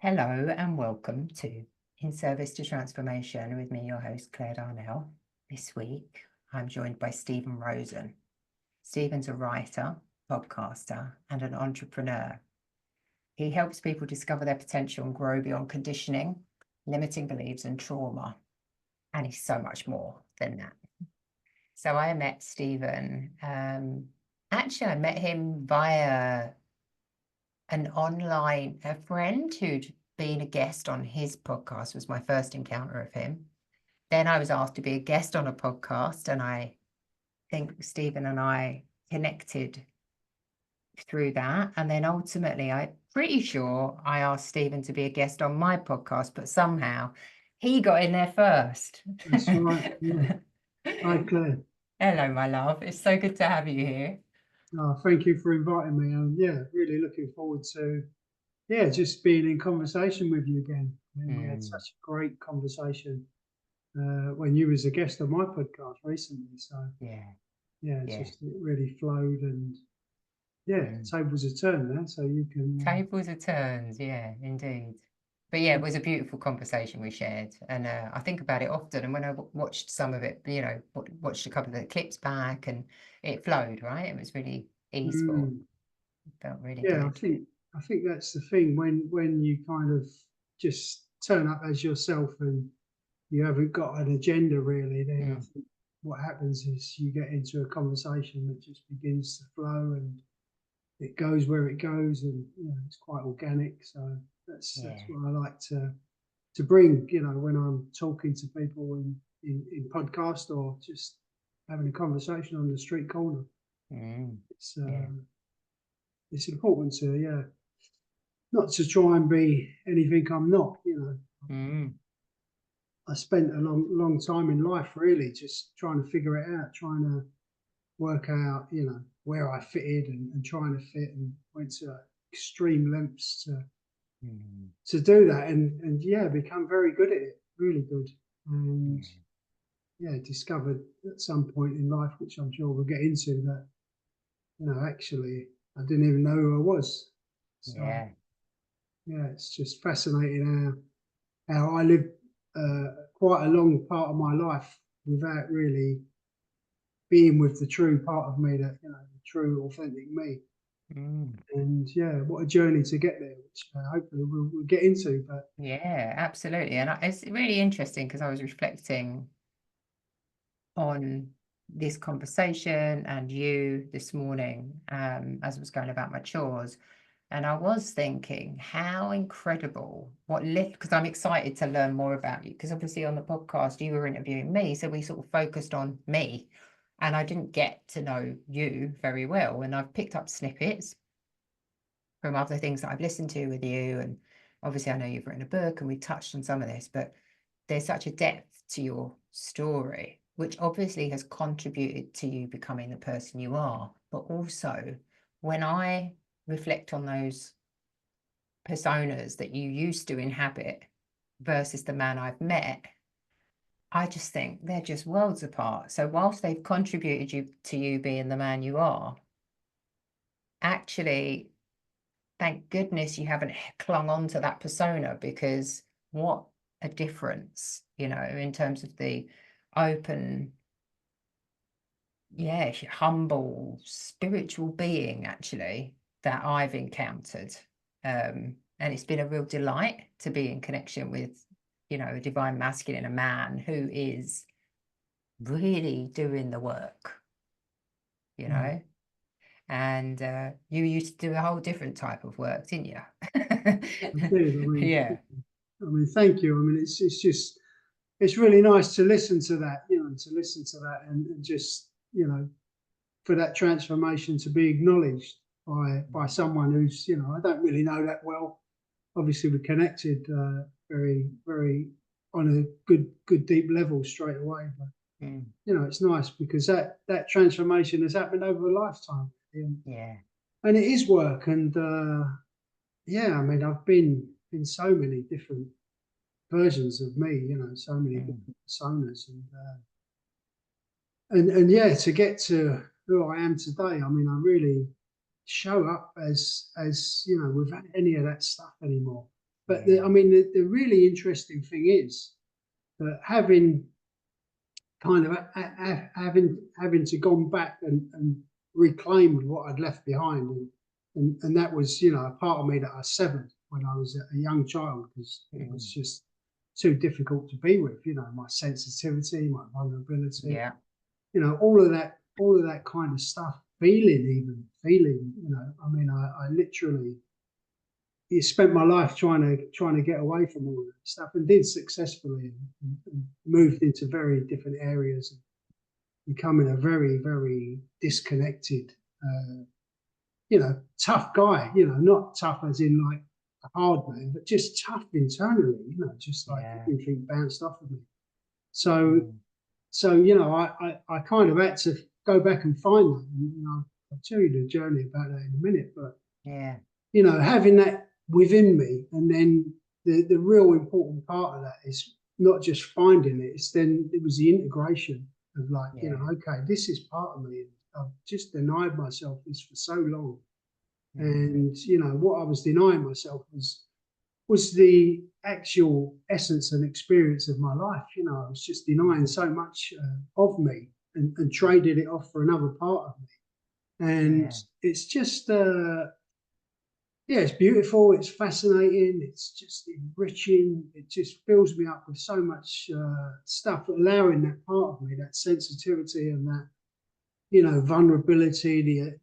Hello and welcome to In Service to Transformation with me, your host, Claire Darnell. This week, I'm joined by Steven Rosen. Steven's a writer, podcaster, and an entrepreneur. He helps people discover their potential and grow beyond conditioning, limiting beliefs, and trauma. And he's so much more than that. So I met Steven. Actually, I met him via a friend who'd been a guest on his podcast. Was my first encounter of him. Then I was asked to be a guest on a podcast, and I think Steven and I connected through that. And then ultimately, I'm pretty sure I asked Steven to be a guest on my podcast, but somehow he got in there first. That's right. Yeah. Hi, Claire. Hello, my love. It's so good to have you here. Thank you for inviting me. Really looking forward to, just being in conversation with you again. We had such a great conversation when you was a guest on my podcast recently. So it really flowed, and tables are turned now, so you can. Tables are turned, yeah, indeed. But yeah, it was a beautiful conversation we shared, and I think about it often. And when I watched some of it, watched a couple of the clips back, and it flowed, right? It was really easeful. It felt really good. I think that's the thing when you kind of just turn up as yourself and you haven't got an agenda really. Then I think what happens is you get into a conversation that just begins to flow and it goes where it goes, and it's quite organic. So that's what I like to bring. When I'm talking to people in podcast or just having a conversation on the street corner, it's important to not to try and be anything I'm not. I spent a long time in life really just trying to figure it out, trying to work out, where I fitted and trying to fit, and went to extreme lengths to do that, and become very good at it, really good, and discovered at some point in life, which I'm sure we'll get into, that actually I didn't even know who I was. So it's just fascinating how I lived quite a long part of my life without really being with the true part of me, that the true authentic me. And what a journey to get there, which hopefully we'll get into. But absolutely. And it's really interesting because I was reflecting on this conversation and you this morning as I was going about my chores, and I was thinking how incredible because I'm excited to learn more about you, because obviously on the podcast you were interviewing me, so we sort of focused on me and I didn't get to know you very well, and I've picked up snippets from other things that I've listened to with you, and obviously I know you've written a book and we touched on some of this, but there's such a depth to your story, which obviously has contributed to you becoming the person you are. But also, when I reflect on those personas that you used to inhabit versus the man I've met, I just think they're just worlds apart. So whilst they've contributed to you being the man you are, actually, thank goodness you haven't clung on to that persona, because what a difference, in terms of the open, humble, spiritual being, actually, that I've encountered. And it's been a real delight to be in connection with, a divine masculine, a man who is really doing the work, And you used to do a whole different type of work, didn't you? I did. Thank you. It's really nice to listen to that, and just, for that transformation to be acknowledged by someone who's, I don't really know that well. Obviously, we connected very, very on a good deep level straight away. But it's nice because that transformation has happened over a lifetime. And it is work, and I've been in so many different versions of me, so many different personas, and to get to who I am today, I really show up as without any of that stuff anymore. But I mean, the really interesting thing is that having kind of having to gone back and reclaimed what I'd left behind, and that was, you know, a part of me that I severed when I was a young child, because it was just too difficult to be with, you know, my sensitivity, my vulnerability, Yeah. you know, all of that kind of stuff, feeling, you know, I mean, I literally spent my life trying to get away from all of that stuff, and did successfully, and moved into very different areas, becoming a very, very disconnected, you know, tough guy, you know, not tough as in like a hard man, but just tough internally, you know, just like everything bounced off of me. So, you know, I kind of had to go back and find that. And, you know, I'll tell you the journey about that in a minute, but, you know, having that within me, and then the real important part of that is not just finding it, it's then it was the integration of like, you know, okay, this is part of me. I've just denied myself this for so long. And, you know, what I was denying myself was the actual essence and experience of my life. You know, I was just denying so much of me, and traded it off for another part of me. And it's just, yeah, it's beautiful. It's fascinating. It's just enriching. It just fills me up with so much stuff, allowing that part of me, that sensitivity and that, you know, vulnerability,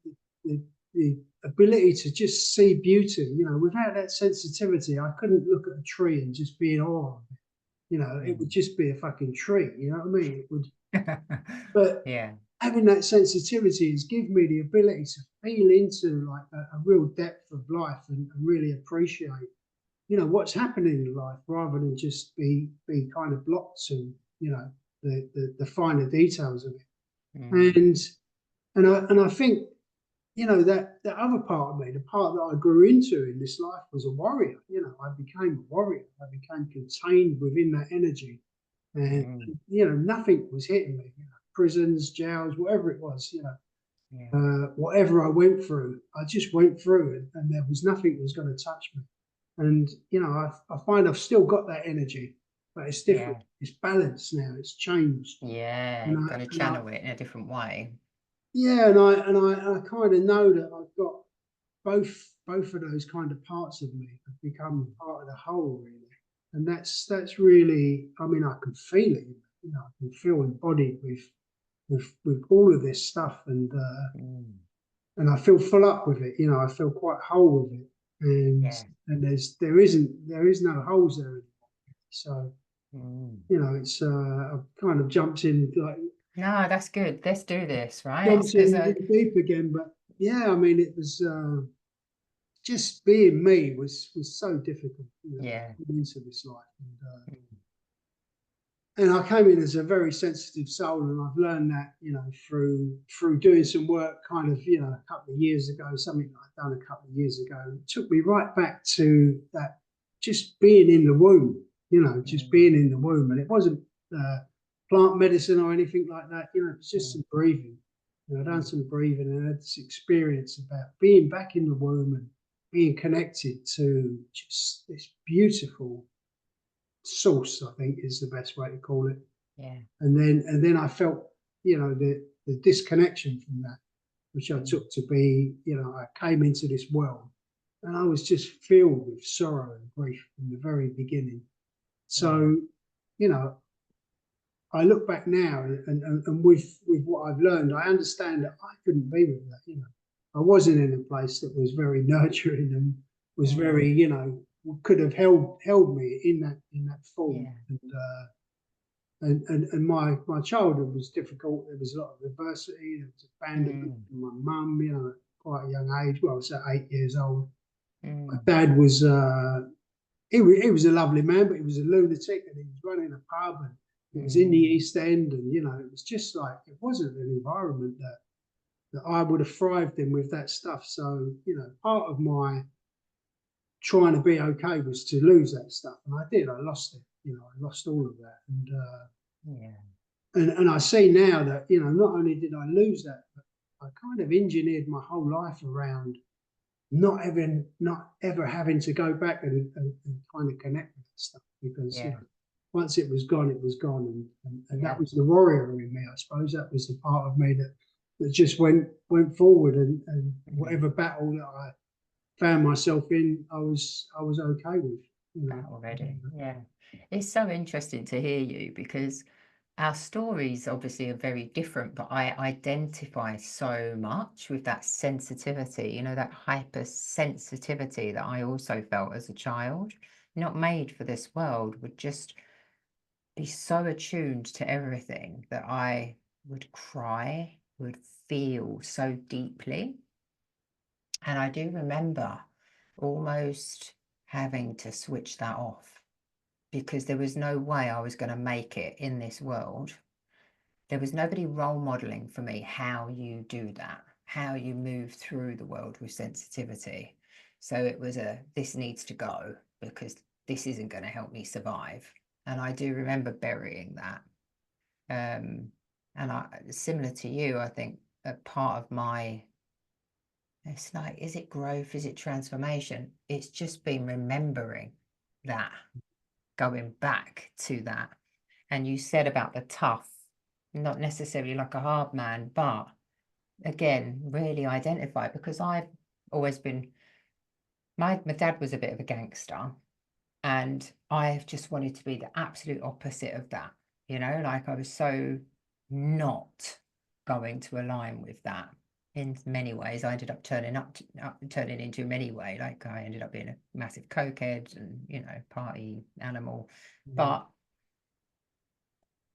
the ability to just see beauty. You know, without that sensitivity, I couldn't look at a tree and just be in awe of it. You know, it would just be a fucking tree. You know what I mean? It would. But having that sensitivity has given me the ability to feel into like a real depth of life, and really appreciate, you know, what's happening in life, rather than just be kind of blocked to, you know, the finer details of it. And I think, you know, that the other part of me, the part that I grew into in this life, was a warrior. You know, I became a warrior. I became contained within that energy, and you know, nothing was hitting me. You know, prisons, jails, whatever it was. You know, whatever I went through, I just went through it, and there was nothing that was going to touch me. And you know, I find I've still got that energy, but it's different. It's balanced now. It's changed. You've got to channel it in a different way. Yeah, and I kind of know that I've got both of those kind of parts of me have become part of the whole, really. And that's really, I mean, I can feel it. You know, I can feel embodied with all of this stuff, and I feel full up with it. You know, I feel quite whole with it, and there is no holes there anymore. So you know, it's I've kind of jumped in like. No, that's good. Let's do this, right? Jumped in deep again, but yeah, I mean, it was just being me was so difficult. You know, into this life, and I came in as a very sensitive soul, and I've learned that, you know, through doing some work, kind of, you know, a couple of years ago, something that I'd done a couple of years ago. It took me right back to that, just being in the womb, you know, just being in the womb, and it wasn't plant medicine or anything like that. You know, it was just some breathing. You know, I'd done some breathing, and I had this experience about being back in the womb and being connected to just this beautiful source, I think is the best way to call it. And then I felt, you know, the disconnection from that, which I took to be, you know, I came into this world and I was just filled with sorrow and grief from the very beginning. So, you know, I look back now, and with what I've learned, I understand that I couldn't be with that. You know, I wasn't in a place that was very nurturing and was very, you know, could have held me in that form. And my childhood was difficult. There was a lot of adversity. There was abandonment from my mum, you know, at quite a young age. Well, I was at 8 years old. My dad was he was a lovely man, but he was a lunatic, and he was running a pub, and it was in the East End, and you know, it was just like, it wasn't an environment that I would have thrived in with that stuff. So, you know, part of my trying to be okay was to lose that stuff, and I did. I lost it. You know, I lost all of that, and I see now that, you know, not only did I lose that, but I kind of engineered my whole life around not ever having to go back and kind of connect with that stuff, because Yeah. once it was gone, it was gone, and Yeah. that was the warrior in me. I suppose that was the part of me that just went forward, and whatever battle that I found myself in, I was okay with, That already. Yeah. It's so interesting to hear you because our stories obviously are very different, but I identify so much with that sensitivity, that hypersensitivity that I also felt as a child, not made for this world, would just be so attuned to everything that I would cry, would feel so deeply. And I do remember almost having to switch that off because there was no way I was going to make it in this world. There was nobody role modeling for me how you do that, how you move through the world with sensitivity. So it was this needs to go because this isn't going to help me survive. And I do remember burying that. And similar to you, I think a part of it's like, is it growth? Is it transformation? It's just been remembering that, going back to that. And you said about the tough, not necessarily like a hard man, but again, really identify, because I've always been, my dad was a bit of a gangster, and I've just wanted to be the absolute opposite of that. Like I was so not going to align with that. In many ways, I ended up turning into many way. Like I ended up being a massive cokehead and party animal. But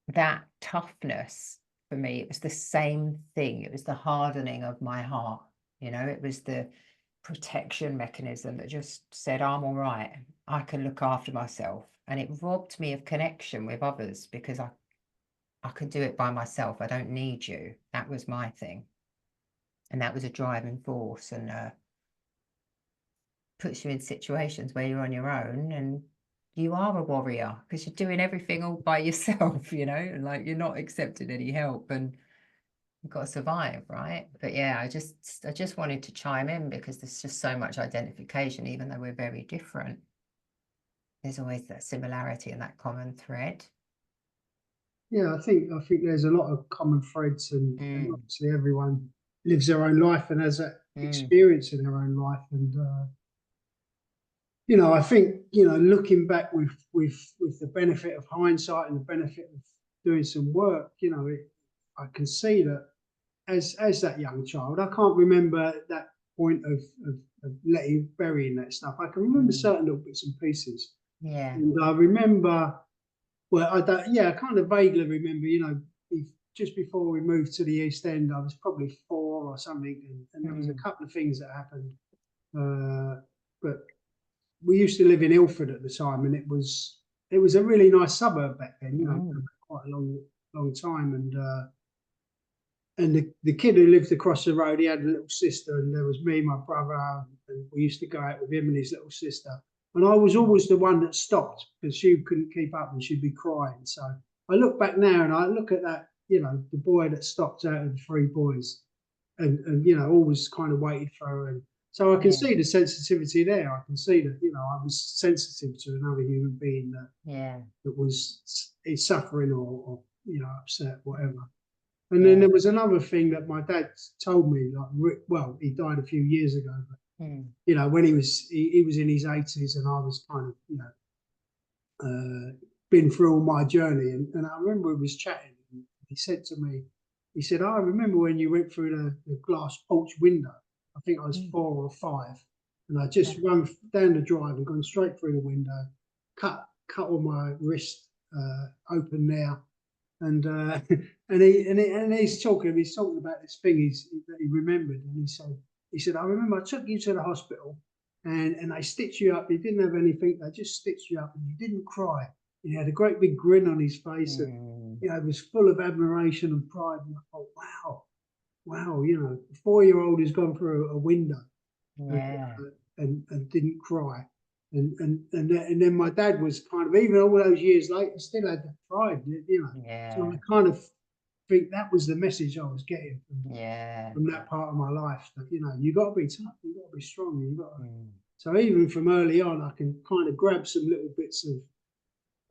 that toughness for me, it was the same thing. It was the hardening of my heart. It was the protection mechanism that just said, I'm all right. I can look after myself. And it robbed me of connection with others because I could do it by myself. I don't need you. That was my thing. And that was a driving force, and puts you in situations where you're on your own and you are a warrior because you're doing everything all by yourself, and like you're not accepting any help, and you've got to survive, right? But yeah, I just wanted to chime in because there's just so much identification, even though we're very different. There's always that similarity and that common thread. Yeah, I think there's a lot of common threads, and obviously everyone lives their own life and has that experience in their own life, and I think looking back with the benefit of hindsight and the benefit of doing some work, I can see that as that young child, I can't remember that point of burying that stuff. I can remember certain little bits and pieces, Yeah. and I remember. Well, I don't. Yeah, I kind of vaguely remember. Just before we moved to the East End, I was probably 4 or something, and there was a couple of things that happened. But we used to live in Ilford at the time, and it was a really nice suburb back then. Quite a long time, and the kid who lived across the road, he had a little sister, and there was me, my brother, and we used to go out with him and his little sister. And I was always the one that stopped because she couldn't keep up and she'd be crying. So I look back now and I look at that, the boy that stopped out of the 3 boys, and always kind of waited for her. And so I can see the sensitivity there. I can see that, I was sensitive to another human being that was suffering or upset, whatever. And then there was another thing that my dad told me, like, well, he died a few years ago, but when he was in his 80s, and I was kind of been through all my journey, and I remember we was chatting, and he said to me, he said, I remember when you went through the glass porch window. I think I was 4 or 5, and I just run down the drive and gone straight through the window, cut all my wrist open there. And he's talking about this thing that he remembered, and he said, I remember I took you to the hospital, and they stitched you up. You didn't have anything; they just stitched you up, and you didn't cry. And he had a great big grin on his face, and it was full of admiration and pride. And I thought, wow, a 4-year-old has gone through a window, and didn't cry. And then my dad was kind of, even all those years later, still had that pride, So I kind of think that was the message I was getting from that part of my life, that, you know, you got to be tough, you got to be strong, you got to. So even from early on, I can kind of grab some little bits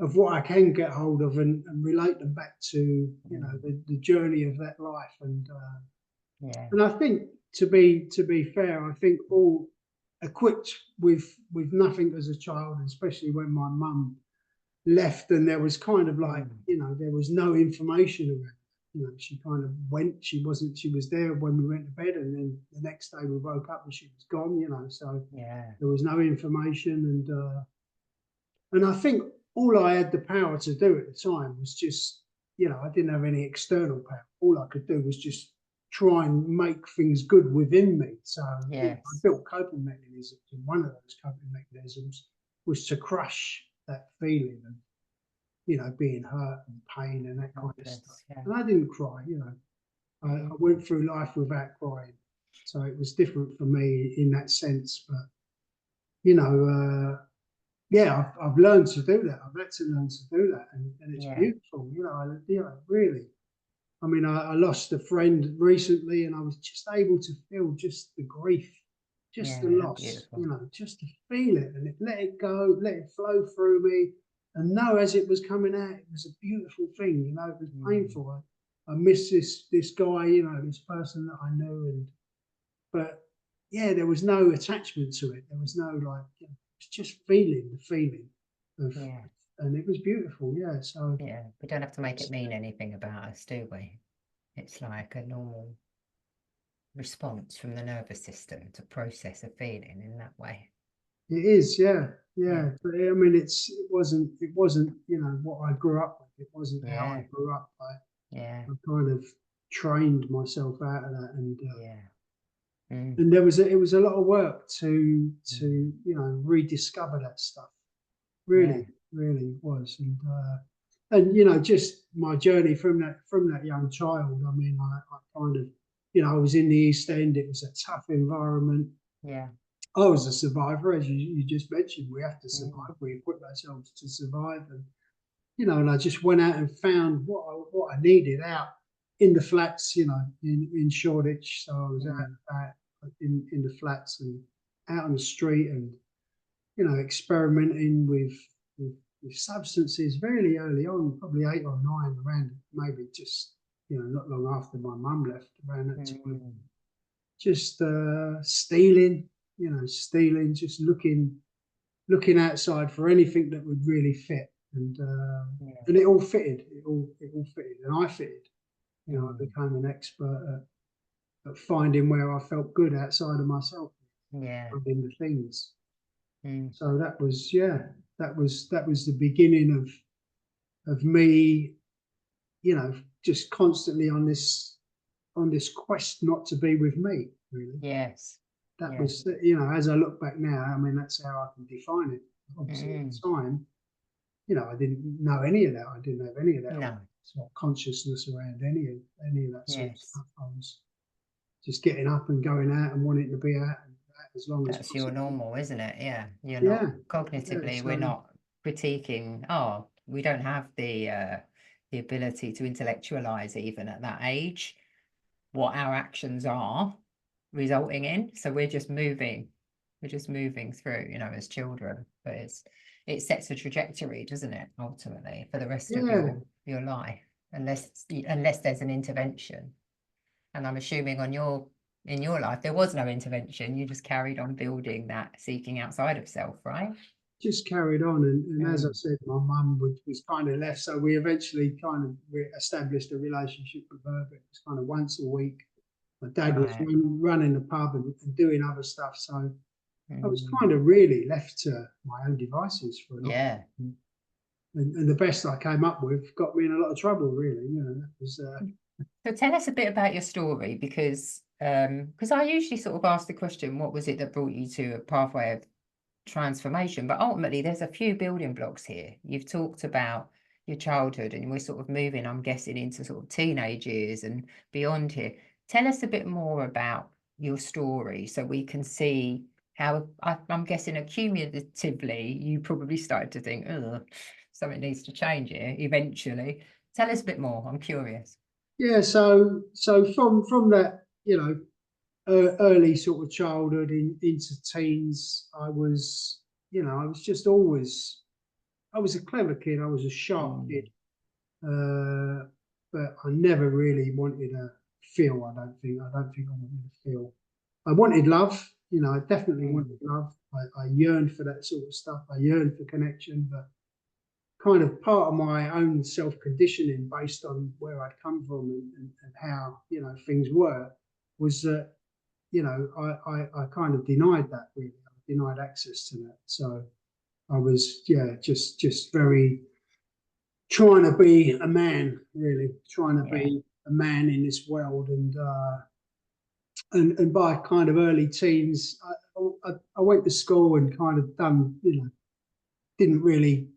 of what I can get hold of and relate them back to, you know, the journey of that life. And I think, to be fair, I think all equipped with nothing as a child, especially when my mum left and there was kind of like, you know, there was no information around. You know, she kind of went, she was there when we went to bed, and then the next day we woke up and she was gone, you know, so there was no information. And I think all I had the power to do at the time was just, you know, I didn't have any external power. All I could do was just try and make things good within me. So you know, I built coping mechanisms, and one of those coping mechanisms was to crush that feeling of, you know, being hurt and pain and that kind of stuff. And I didn't cry, you know. I went through life without crying. So it was different for me in that sense. But, you know, yeah, I've learned to do that. I've had to learn to do that. And it's beautiful, you know, really. I mean, I lost a friend recently, and I was just able to feel just the grief, just the loss, you know, just to feel it and let it go, let it flow through me, and know as it was coming out, it was a beautiful thing. You know, it was painful. I miss this guy, you know, this person that I knew, but yeah, there was no attachment to it. There was no, like, you know, it's just feeling the feeling of, and it was beautiful. Yeah. So we don't have to make it mean anything about us, do we? It's like a normal response from the nervous system to process a feeling in that way. It is, yeah. But I mean, it wasn't, you know, what I grew up with. It wasn't how I grew up. I kind of trained myself out of that, and and it was a lot of work to you know, rediscover that stuff. Really was. And you know, just my journey from that young child. I mean, I kind of, you know, I was in the East End. It was a tough environment. I was a survivor, as you just mentioned. We have to survive. We equip ourselves to survive, and you know, and I just went out and found what I needed out in the flats, you know, in Shoreditch. So I was out in the flats and out on the street, and you know, experimenting with substances very early on, probably 8 or 9, around maybe just, you know, not long after my mum left, around that time. Just stealing, you know, just looking outside for anything that would really fit, and it all fitted. It all fitted, and I fitted. You know, I became an expert at finding where I felt good outside of myself, finding the things. So that was the beginning of me, you know, just constantly on this quest not to be with me, really. That was, you know, as I look back now, I mean, that's how I can define it. Obviously, at the time, you know, I didn't know any of that. I didn't have any of that sort of consciousness around any of that sort of stuff. I was just getting up and going out and wanting to be out as long as possible. That's your normal, isn't it? You're not cognitively. We're not critiquing. Oh, we don't have the ability to intellectualize even at that age what our actions are resulting in. So we're just moving through, you know, as children. But it sets a trajectory, doesn't it, ultimately, for the rest of your life, unless there's an intervention. And I'm assuming in your life there was no intervention. You just carried on building that seeking outside of self, right? Just carried on, and as I said, my mum was kind of left, so we eventually kind of established a relationship with her. But it was kind of once a week. My dad was running the pub and doing other stuff, so I was kind of really left to my own devices for a lot. And the best I came up with got me in a lot of trouble, really. You know, that was. So tell us a bit about your story, because I usually sort of ask the question, what was it that brought you to a pathway of transformation? But ultimately, there's a few building blocks here. You've talked about your childhood, and we're sort of moving, I'm guessing, into sort of teenage years and beyond here. Tell us a bit more about your story so we can see how, I'm guessing accumulatively, you probably started to think, oh, something needs to change here eventually. Tell us a bit more. I'm curious. yeah. So from that, early sort of childhood into teens, I was, I was just always, I was a clever kid. I was a sharp kid, Mm, uh, but I never really wanted to feel. I don't think I wanted to feel. I wanted love. I definitely wanted mm, love. I yearned for that sort of stuff. I yearned for connection, but kind of part of my own self conditioning based on where I'd come from and how things were was that I kind of denied that really. I denied access to that. So I was just very trying to be a man, really trying to yeah. be a man in this world, and by kind of early teens, I went to school and kind of done, didn't really,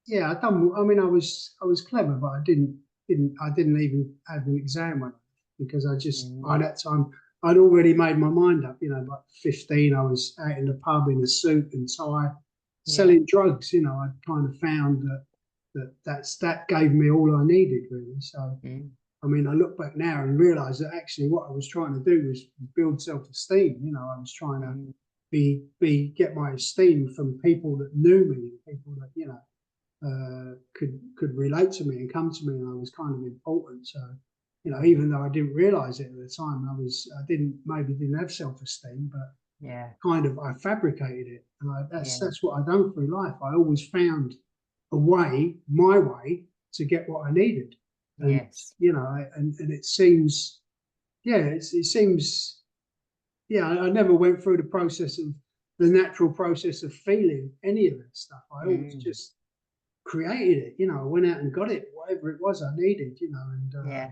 yeah, I done. I mean, I was clever, but I didn't even have an exam on it because I just by Mm, that time I'd already made my mind up. By 15, I was out in the pub in a suit and tie, yeah. selling drugs. I'd kind of found that gave me all I needed really. So Mm, I mean, I look back now and realize that actually what I was trying to do was build self-esteem. I was trying to mm, get my esteem from people that knew me, people that could relate to me and come to me, and I was kind of important. So, mm, even though I didn't realize it at the time, I didn't have self-esteem, but yeah. kind of I fabricated it, and that's Yeah. that's what I done through life. I always found a way, my way, to get what I needed, and Yes. and it seems, it seems, I never went through the process of the natural process of feeling any of that stuff. I always Mm, just created it. I went out and got it, whatever it was I needed. And yeah.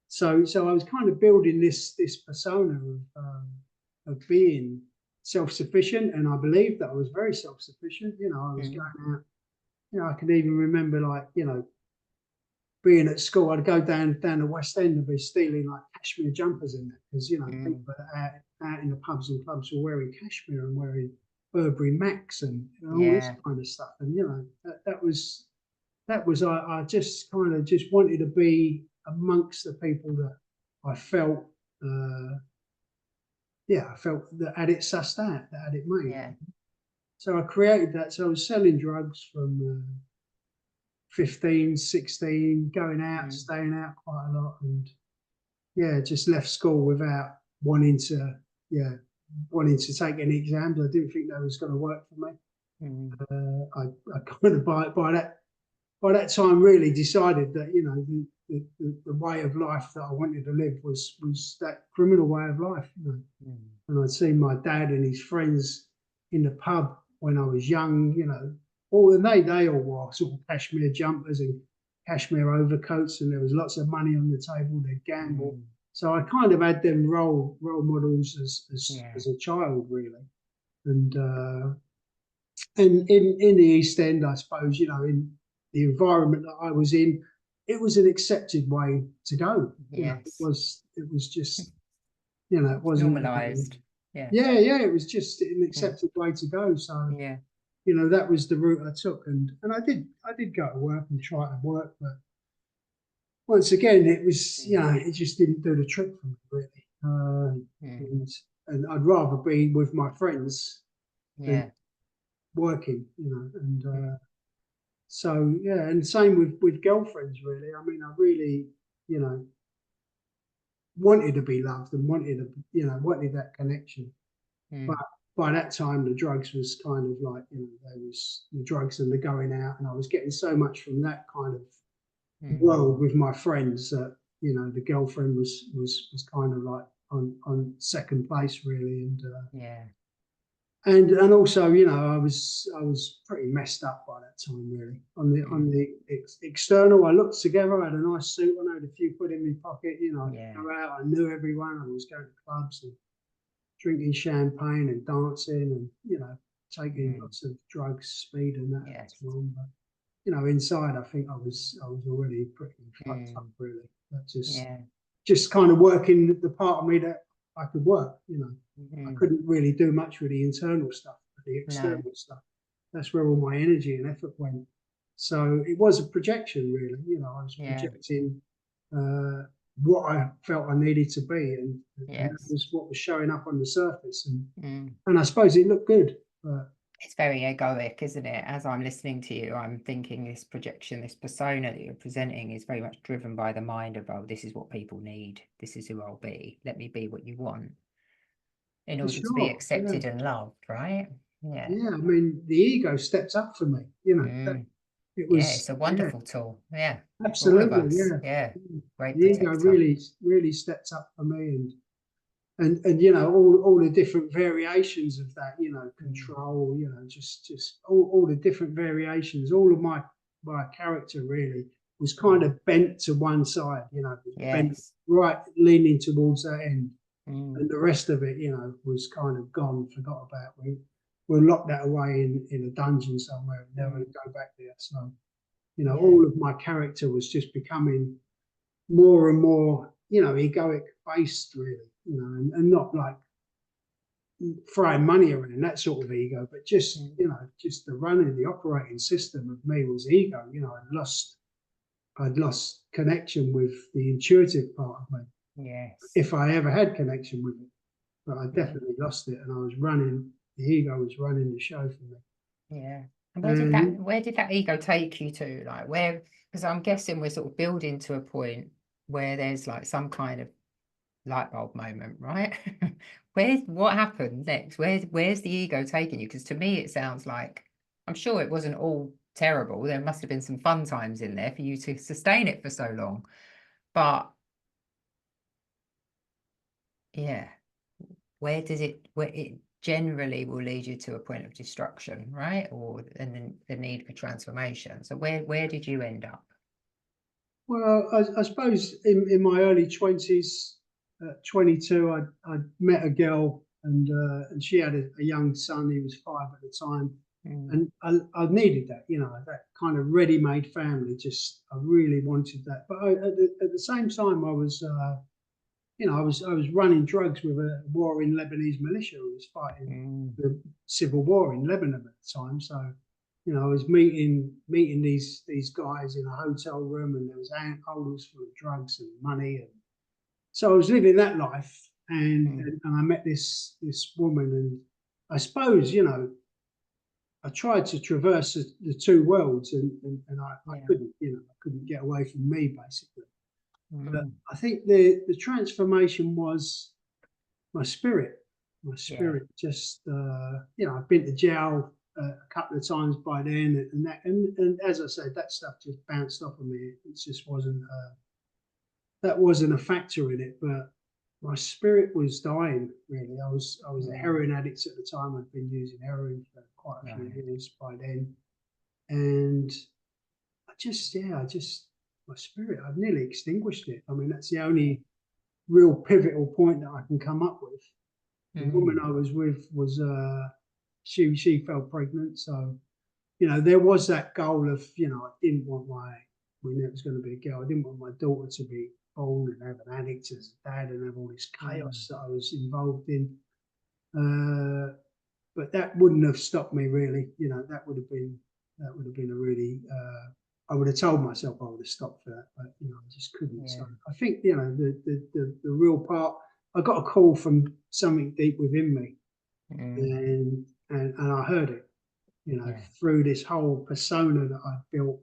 so I was kind of building this persona of being self-sufficient, and I believed that I was very self-sufficient. I was Mm, going out. I can even remember, like, being at school, I'd go down the West End and be stealing like cashmere jumpers in there because mm, people out in the pubs and clubs were wearing cashmere and wearing Burberry Macs and all this yeah. kind of stuff. And that was I just kind of just wanted to be amongst the people that I felt, uh, I felt that had it sussed out, that had it made. Yeah. So I created that. So I was selling drugs from 15, 16, going out, Mm, staying out quite a lot, and just left school without wanting to, yeah, wanting to take any exams. I didn't think that was going to work for me. mm, I kind of by that time really decided that the way of life that I wanted to live was that criminal way of life. mm, And I'd seen my dad and his friends in the pub when I was young. All and they all wore sort of cashmere jumpers and cashmere overcoats, and there was lots of money on the table. They'd gamble, mm, so I kind of had them role models as yeah. as a child, really. And in the East End, I suppose, in the environment that I was in, it was an accepted way to go. It Yes. was just, it It's wasn't. normalized. Yeah. Yeah, it was just an Mm, accepted way to go. So, yeah. that was the route I took, and I did go to work and try to work, but once again, it was, Mm, it just didn't do the trick for me really. mm, And I'd rather be with my friends than yeah. working, and Mm, so yeah, and same with girlfriends really. I mean, I really, you know, wanted to be loved and wanted that connection. But mm, by that time, the drugs was kind of like, there was the drugs and the going out, and I was getting so much from that kind of mm, world with my friends that the girlfriend was kind of like on second place really, yeah. and also, I was pretty messed up by that time really. Mm, On the external, I looked together. I had a nice suit on. I had a few quid in my pocket. I yeah. could go out. I knew everyone. I was going to clubs and drinking champagne and dancing, and taking Mm, lots of drugs, speed, and that at yes. the time. But inside, I think I was already pretty fucked up Mm, really. That just yeah. just kind of working the part of me that I could work. I Mm, couldn't really do much with the internal stuff, but the no. external stuff. That's where all my energy and effort went. So it was a projection, really. I was Yeah. projecting uh, what I felt I needed to be, and that Yes. was what was showing up on the surface, Mm. and I suppose it looked good, but It's very egoic, isn't it? As I'm listening to you, I'm thinking this projection, this persona that you're presenting is very much driven by the mind of, oh, this is what people need. This is who I'll be. Let me be what you want in for order to be sure, yeah, accepted and loved, right? Yeah. yeah. I mean, the ego stepped up for me, that Mm. it Yeah, it's was, a yeah, wonderful tool. Yeah. For all of absolutely, us. yeah. Yeah. Yeah. Great The ego protector. really stepped up for me, and all the different variations of that, Mm. control, just all the different variations. All of my character really was kind Mm. of bent to one side, was bent Yes. right, leaning towards that end, Mm. and the rest of it, was kind of gone, forgot about. We'll lock that away in a dungeon somewhere and never Mm. go back there. So, Yeah. all of my character was just becoming more and more, egoic based, really, and not like throwing money around, that sort of ego, but just, Mm. just the running, the operating system of me was ego. I'd lost connection with the intuitive part of me, Yes. if I ever had connection with it. But I Mm. definitely lost it, and the ego was running the show for me. Yeah. And And where did that ego take you to? Like where, because I'm guessing we're sort of building to a point where there's like some kind of light bulb moment, right? What happened next? Where's the ego taking you? Because to me it sounds like, I'm sure it wasn't all terrible. There must have been some fun times in there for you to sustain it for so long. But yeah, where it generally will lead you to a point of destruction, right? Or and then the need for transformation. So where did you end up? well, I suppose in my early 20s, 22, I met a girl, and she had a young son. He was 5 at the time, Mm. and I needed that, that kind of ready-made family. Just I really wanted that, but at the same time, I was running drugs with a warring Lebanese militia who was fighting Mm. the civil war in Lebanon at the time. So, I was meeting these guys in a hotel room, and there was ant holders full of drugs and money, and so I was living that life, and Mm. and I met this woman, and I suppose, I tried to traverse the two worlds, and I Yeah. couldn't, I couldn't get away from me, basically. But Mm. I think the transformation was my spirit. My Yeah. spirit just, I've been to jail a couple of times by then, and as I said, that stuff just bounced off of me. It just wasn't, that wasn't a factor in it, but my spirit was dying, really. I was a Mm. heroin addict at the time. I'd been using heroin for quite a few Right. years by then, and I just my spirit, I've nearly extinguished it. I mean, that's the Yeah. only real pivotal point that I can come up with. The woman Mm. I was with was, she fell pregnant, so there was that goal of, I didn't want we knew it was going to be a girl. I didn't want my daughter to be born and have an addict as a dad and have all this Mm. chaos that I was involved in. But that wouldn't have stopped me, really. That would have been a really, I would have told myself I would have stopped for that, but I just couldn't. Yeah. So I think, the real part, I got a call from something deep within me, Mm. and I heard it, Yeah. through this whole persona that I built,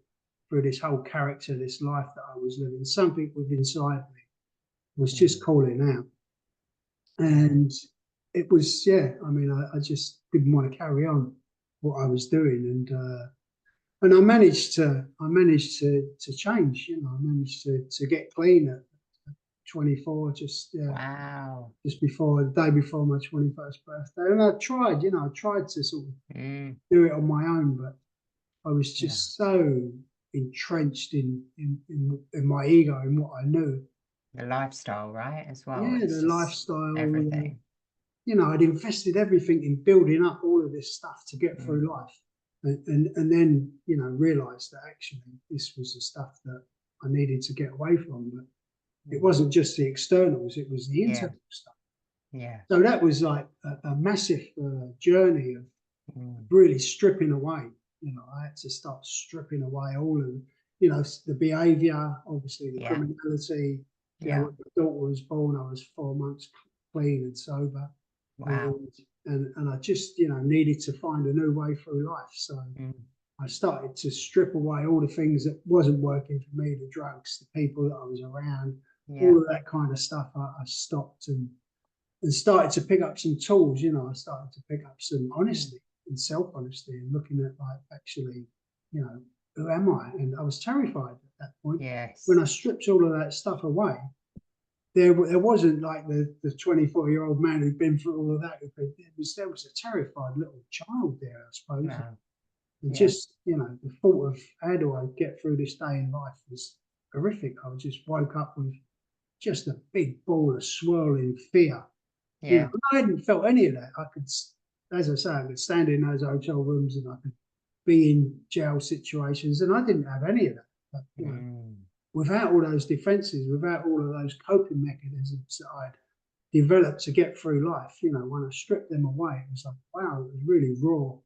through this whole character, this life that I was living. Something within inside me was Mm. just calling out, Yeah. and it was, yeah. I mean, I just didn't want to carry on what I was doing, and I managed to change. I managed to get clean at 24, just, yeah, Wow. just before the day before my 21st birthday. And I tried to sort of Mm. do it on my own, but I was Yeah. just so entrenched in my ego and what I knew. The lifestyle, right? As well. Yeah, It's the just lifestyle. everything. I'd invested everything in building up all of this stuff to get Mm. through life, and then, realised that actually this was the stuff that I needed to get away from. But it Mm. wasn't just the externals; it was the Yeah. internal stuff. Yeah. So that was like a massive journey of Mm. really stripping away. I had to start stripping away all of, the behaviour, obviously the Yeah. criminality, You know, Yeah. when my daughter was born, I was 4 months clean and sober, Wow. and I just, you know, needed to find a new way through life. So Mm. I started to strip away all the things that wasn't working for me, the drugs, the people that I was around, Yeah. all of that kind of stuff. I stopped and started to pick up some tools. You know, I started to pick up some honesty and self-honesty and looking at, like, actually, you know, who am I? And I was terrified at that point. Yes. When I stripped all of that stuff away, there wasn't like the 24-year-old man who'd been through all of that. There was a terrified little child there, I suppose. Wow. And Yeah. just, you know, the thought of how do I get through this day in life was horrific. I just woke up with just a big ball of swirling fear. You know, Yeah. and I hadn't felt any of that. I could, as I say, I could stand in those hotel rooms and I could be in jail situations, and I didn't have any of that. But, you know, Mm. without all those defenses, without all of those coping mechanisms that I'd developed to get through life, you know, when I stripped them away, it was like, wow, it was really raw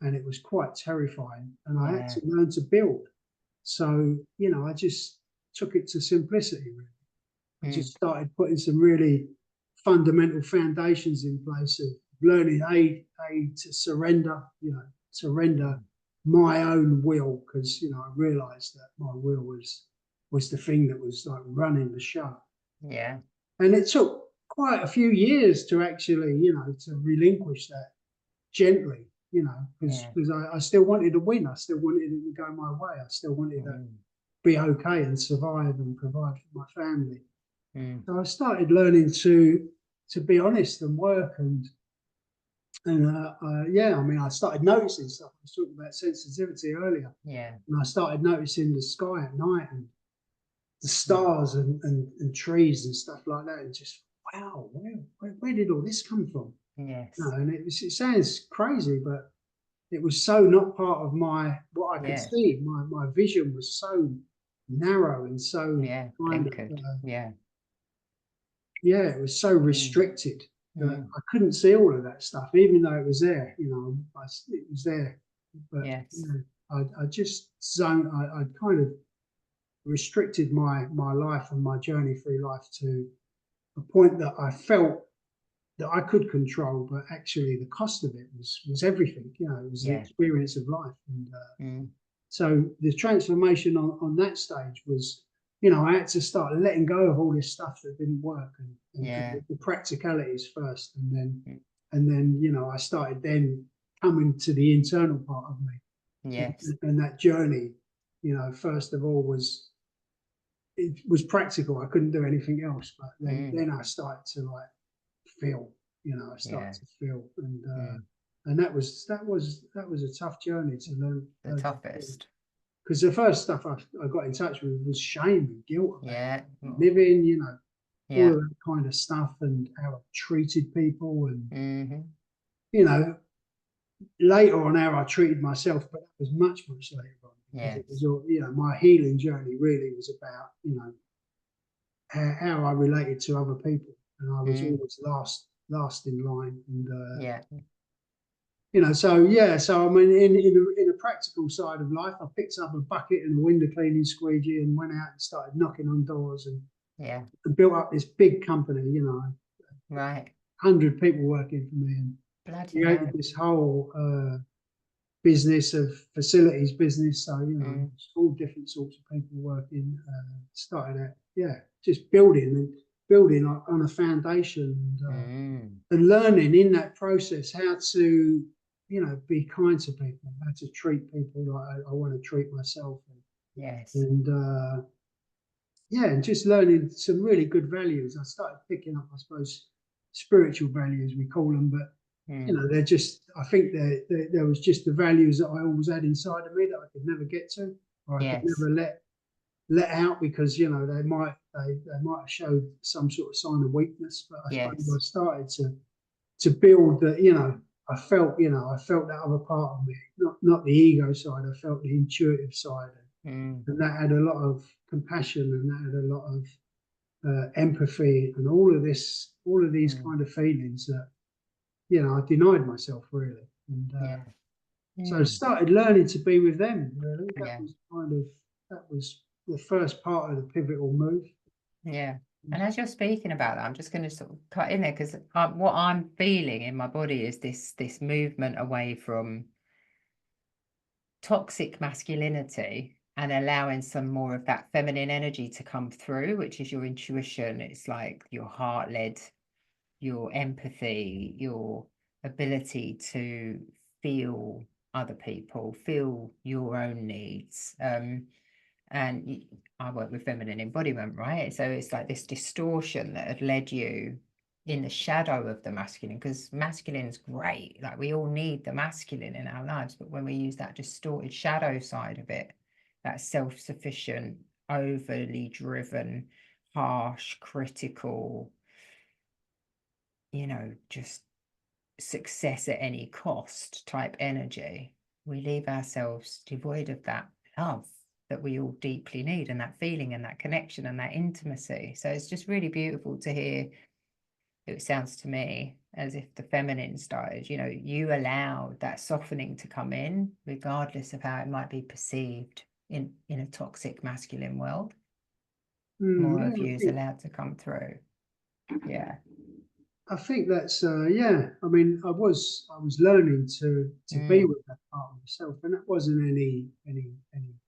and it was quite terrifying. And I had Yeah. to learn to build. So, you know, I just took it to simplicity, really. I Mm. just started putting some really fundamental foundations in place of learning to surrender, you know, surrender my own will, because, you know, I realized that my will was the thing that was like running the show. Yeah. And it took quite a few years to actually, you know, to relinquish that gently, you know, because Yeah. I still wanted to win. I still wanted it to go my way. I still wanted to Mm. be okay and survive and provide for my family. Mm. So I started learning to be honest and work yeah, I mean, I started noticing stuff. I was talking about sensitivity earlier, Yeah. and I started noticing the sky at night and the Mm. stars and trees and stuff like that, and just wow, where did all this come from? No, Yes. and it sounds crazy, but it was so not part of what I could Yeah. see. My vision was so narrow and so Yeah. kind of Blinkered. Yeah. yeah, it was so Mm. restricted that Mm. I couldn't see all of that stuff, even though it was there. You know, it was there, but you Yes. know, I just zoned. I kind of restricted my life and my journey through life to a point that I felt that I could control, but actually the cost of it was everything. You know, it was the Yeah. experience of life, and Mm. so the transformation on that stage was, you know, I had to start letting go of all this stuff that didn't work and Yeah. the practicalities first, Mm. and then you know I started then coming to the internal part of me, Yes. and that journey, you know, first of all it was practical. I couldn't do anything else, but Mm. then I started to like feel, you know, I started Yeah. to feel, Mm. and that was a tough journey to The learn to feel. toughest. Because the first stuff I got in touch with was shame and guilt about Yeah. living, you know, all Yeah. of that kind of stuff, and how I treated people, and Mm-hmm. you know, later on how I treated myself, but that was much later on, because it was Yes. all, you know, my healing journey really was about, you know, how I related to other people, and I was Mm. always last in line, and Yeah. you know, so yeah, so I mean, in a practical side of life, I picked up a bucket and a window cleaning squeegee and went out and started knocking on doors Yeah. and built up this big company, you know, Right. 100 people working for me, and Bloody created hell. this whole business of facilities business. So, you know, Mm. all different sorts of people working, started out, yeah, just building on a foundation, Mm. and learning in that process how to, you know, be kind to people, how to treat people like I want to treat myself, Yes. and yeah, and just learning some really good values. I started picking up, I suppose, spiritual values we call them, but you Mm. know, they're just. I think there was just the values that I always had inside of me that I could never get to, or I could Yes. never let out, because you know they might have showed some sort of sign of weakness. But I suppose I Yes. started to build that. You know, I felt that other part of me, not the ego side. I felt the intuitive side, Mm. and that had a lot of compassion, and that had a lot of empathy, and all of these Mm. kind of feelings that, you know, I denied myself really, and Yeah. so I Mm. started learning to be with them. Really, Yeah. that was the first part of the pivotal move. Yeah. And as you're speaking about that, I'm just going to sort of cut in there because what I'm feeling in my body is this movement away from toxic masculinity and allowing some more of that feminine energy to come through, which is your intuition. It's like your heart led, your empathy, your ability to feel other people, feel your own needs. And I work with feminine embodiment, right? So it's like this distortion that had led you in the shadow of the masculine, because masculine is great. Like we all need the masculine in our lives, but when we use that distorted shadow side of it, that self-sufficient, overly driven, harsh, critical, just success at any cost type energy, we leave ourselves devoid of that love that we all deeply need, and that feeling and that connection and that intimacy. So it's just really beautiful to hear. It sounds to me as if the feminine started, you allowed that softening to come in, regardless of how it might be perceived in a toxic masculine world. More Yeah, of you is allowed to come through. Yeah. I think that's yeah. I mean, I was learning to be with that part of myself, and that wasn't any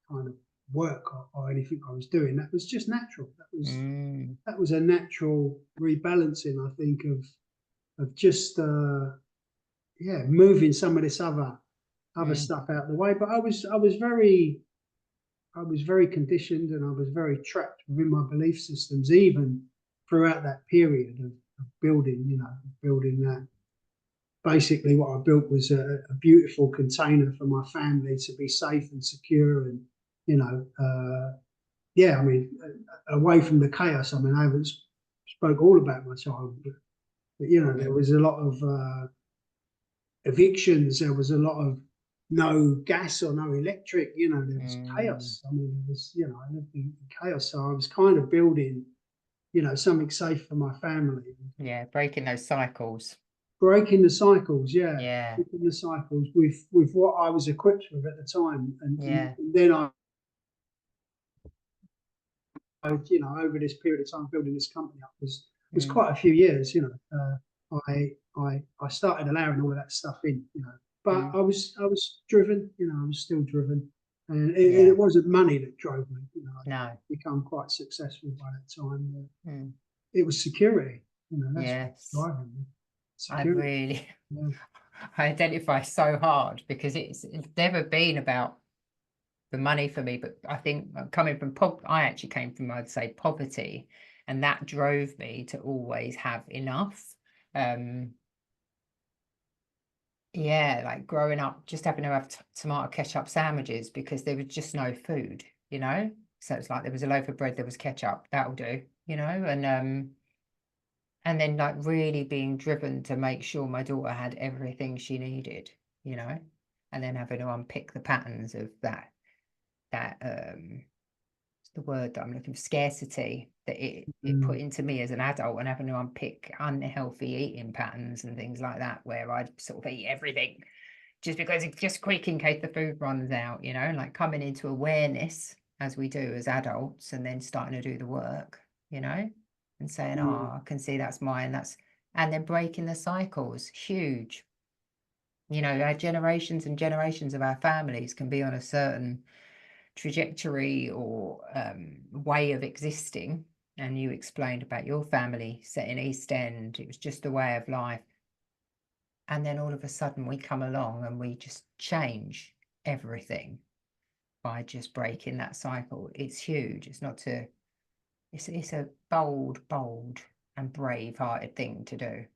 kind of work or anything I was doing. That was just natural. That was a natural rebalancing, I think, of just yeah, moving some of this other stuff out of the way. But I was very conditioned, and I was very trapped within my belief systems, even throughout that period of building, building that. Basically, what I built was a beautiful container for my family to be safe and secure, and yeah, I mean, away from the chaos. I mean, I haven't spoke all about my childhood, but there was a lot of evictions. There was a lot of no gas or no electric. There was chaos. I mean, there was, I lived in chaos. So I was kind of building, something safe for my family. Yeah, breaking those cycles. Breaking the cycles, yeah. Yeah. Breaking the cycles with what I was equipped with at the time. And then over this period of time building this company up was quite a few years. I started allowing all of that stuff in. But I was driven. I was still driven, and it wasn't money that drove me. No. Become quite successful by that time. It was security. That's what's driving me. Security. I identify so hard because it's never been about the money for me, but I think coming from I actually came from, I'd say, poverty, and that drove me to always have enough. Yeah, like growing up, just having to have tomato ketchup sandwiches because there was just no food, So it's like there was a loaf of bread, there was ketchup, that'll do, and then like really being driven to make sure my daughter had everything she needed, and then having to unpick the patterns of that the word that I'm looking for, scarcity that it put into me as an adult, and having to unpick unhealthy eating patterns and things like that, where I'd sort of eat everything just because it's just quick in case the food runs out, like coming into awareness as we do as adults, and then starting to do the work, and saying, oh, I can see that's mine, and then breaking the cycles, huge. Our generations and generations of our families can be on a certain trajectory or way of existing, and you explained about your family set in East End, it was just a way of life, and then all of a sudden we come along and we just change everything by just breaking that cycle. It's huge. It's a bold and brave-hearted thing to do,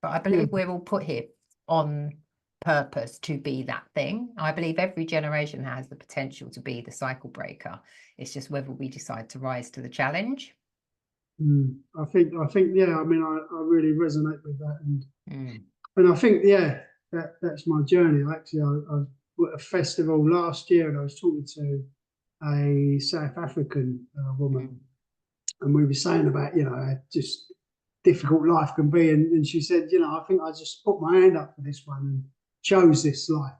but I believe we're all put here on purpose to be that thing. I believe every generation has the potential to be the cycle breaker. It's just whether we decide to rise to the challenge. I think yeah. I mean, I really resonate with that, and I think that's my journey. Actually, I was at a festival last year, and I was talking to a South African woman, and we were saying about how just difficult life can be, and she said, I think I just put my hand up for this one and chose this life,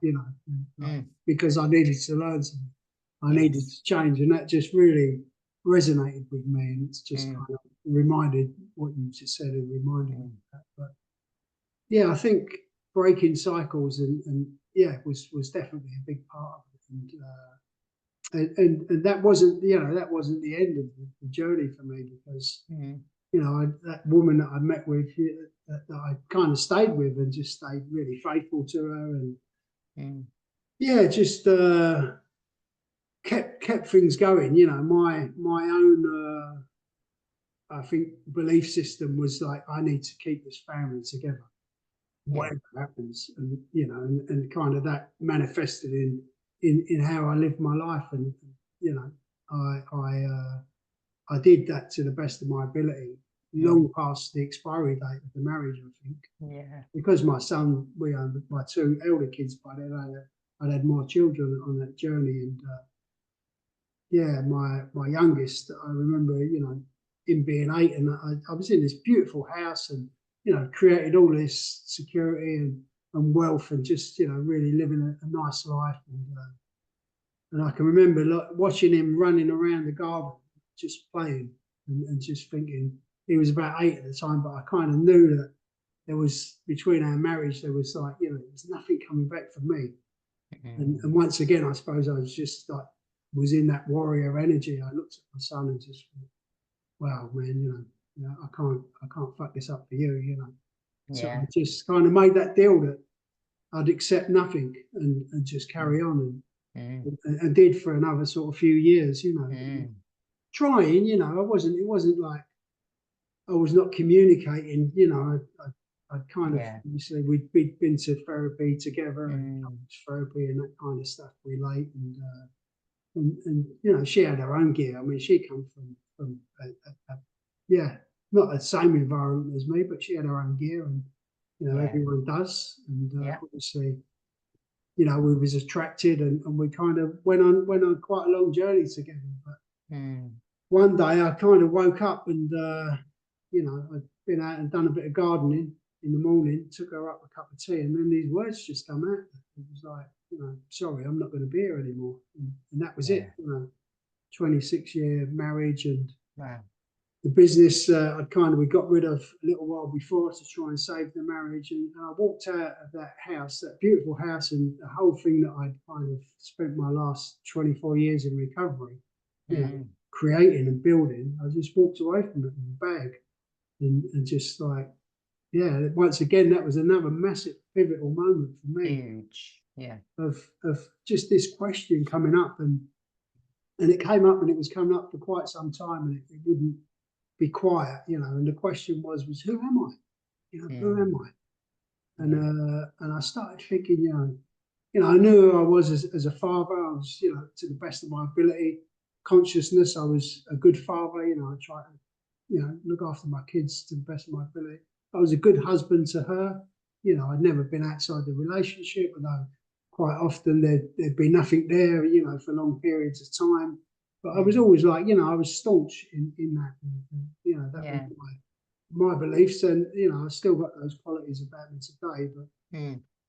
because I needed to learn something, I needed to change, and that just really resonated with me, and it's just kind of reminded what you just said, and reminded me of that. But yeah, I think breaking cycles and yeah was definitely a big part of it, and that wasn't that wasn't the end of the journey for me, because that woman that I met with, that I kind of stayed with and just stayed really faithful to her, and yeah, just kept things going. My own I think belief system was like, I need to keep this family together, whatever happens, and and kind of that manifested in how I lived my life, and I did that to the best of my ability, long past the expiry date of the marriage, I think. Yeah. Because my son, my two elder kids by then, I'd had more children on that journey, and yeah, my youngest, I remember, him being 8, and I was in this beautiful house, and created all this security and wealth, and just really living a nice life, and I can remember watching him running around the garden, just playing, and just thinking, he was about 8 at the time, but I kind of knew that there was, between our marriage, there was like, there was nothing coming back for me. And once again, I suppose I was just like, was in that warrior energy. I looked at my son and just, wow, man, I can't fuck this up for you. So I just kind of made that deal that I'd accept nothing and just carry on, and did for another sort of few years, trying. It wasn't like I was not communicating. I'd kind of, obviously, we'd been to therapy together, and couples therapy and that kind of stuff, relate, and she had her own gear. I mean, she come from not the same environment as me, but she had her own gear, and everyone does, and obviously, we was attracted, and we kind of went on quite a long journey together. But one day I kind of woke up, and I'd been out and done a bit of gardening in the morning, took her up a cup of tea, and then these words just come out. It was like, sorry, I'm not going to be here anymore, and that was it. 26-year marriage, and the business we got rid of a little while before to try and save the marriage, and I walked out of that house, that beautiful house, and the whole thing that I'd kind of spent my last 24 years in recovery, creating and building. I just walked away from it in a bag, and just like, once again, that was another massive pivotal moment for me. Huge, of just this question coming up, and it came up, and it was coming up for quite some time, and it wouldn't be quiet, and the question was who am I? Who am I? And I started thinking, I knew who I was as a father. I was, to the best of my ability, consciousness, I was a good father. I tried to, look after my kids to the best of my ability. I was a good husband to her. I'd never been outside the relationship, although quite often there'd be nothing there, for long periods of time. But I was always like, I was staunch in that. And, that was my beliefs. And, I still got those qualities about me today. But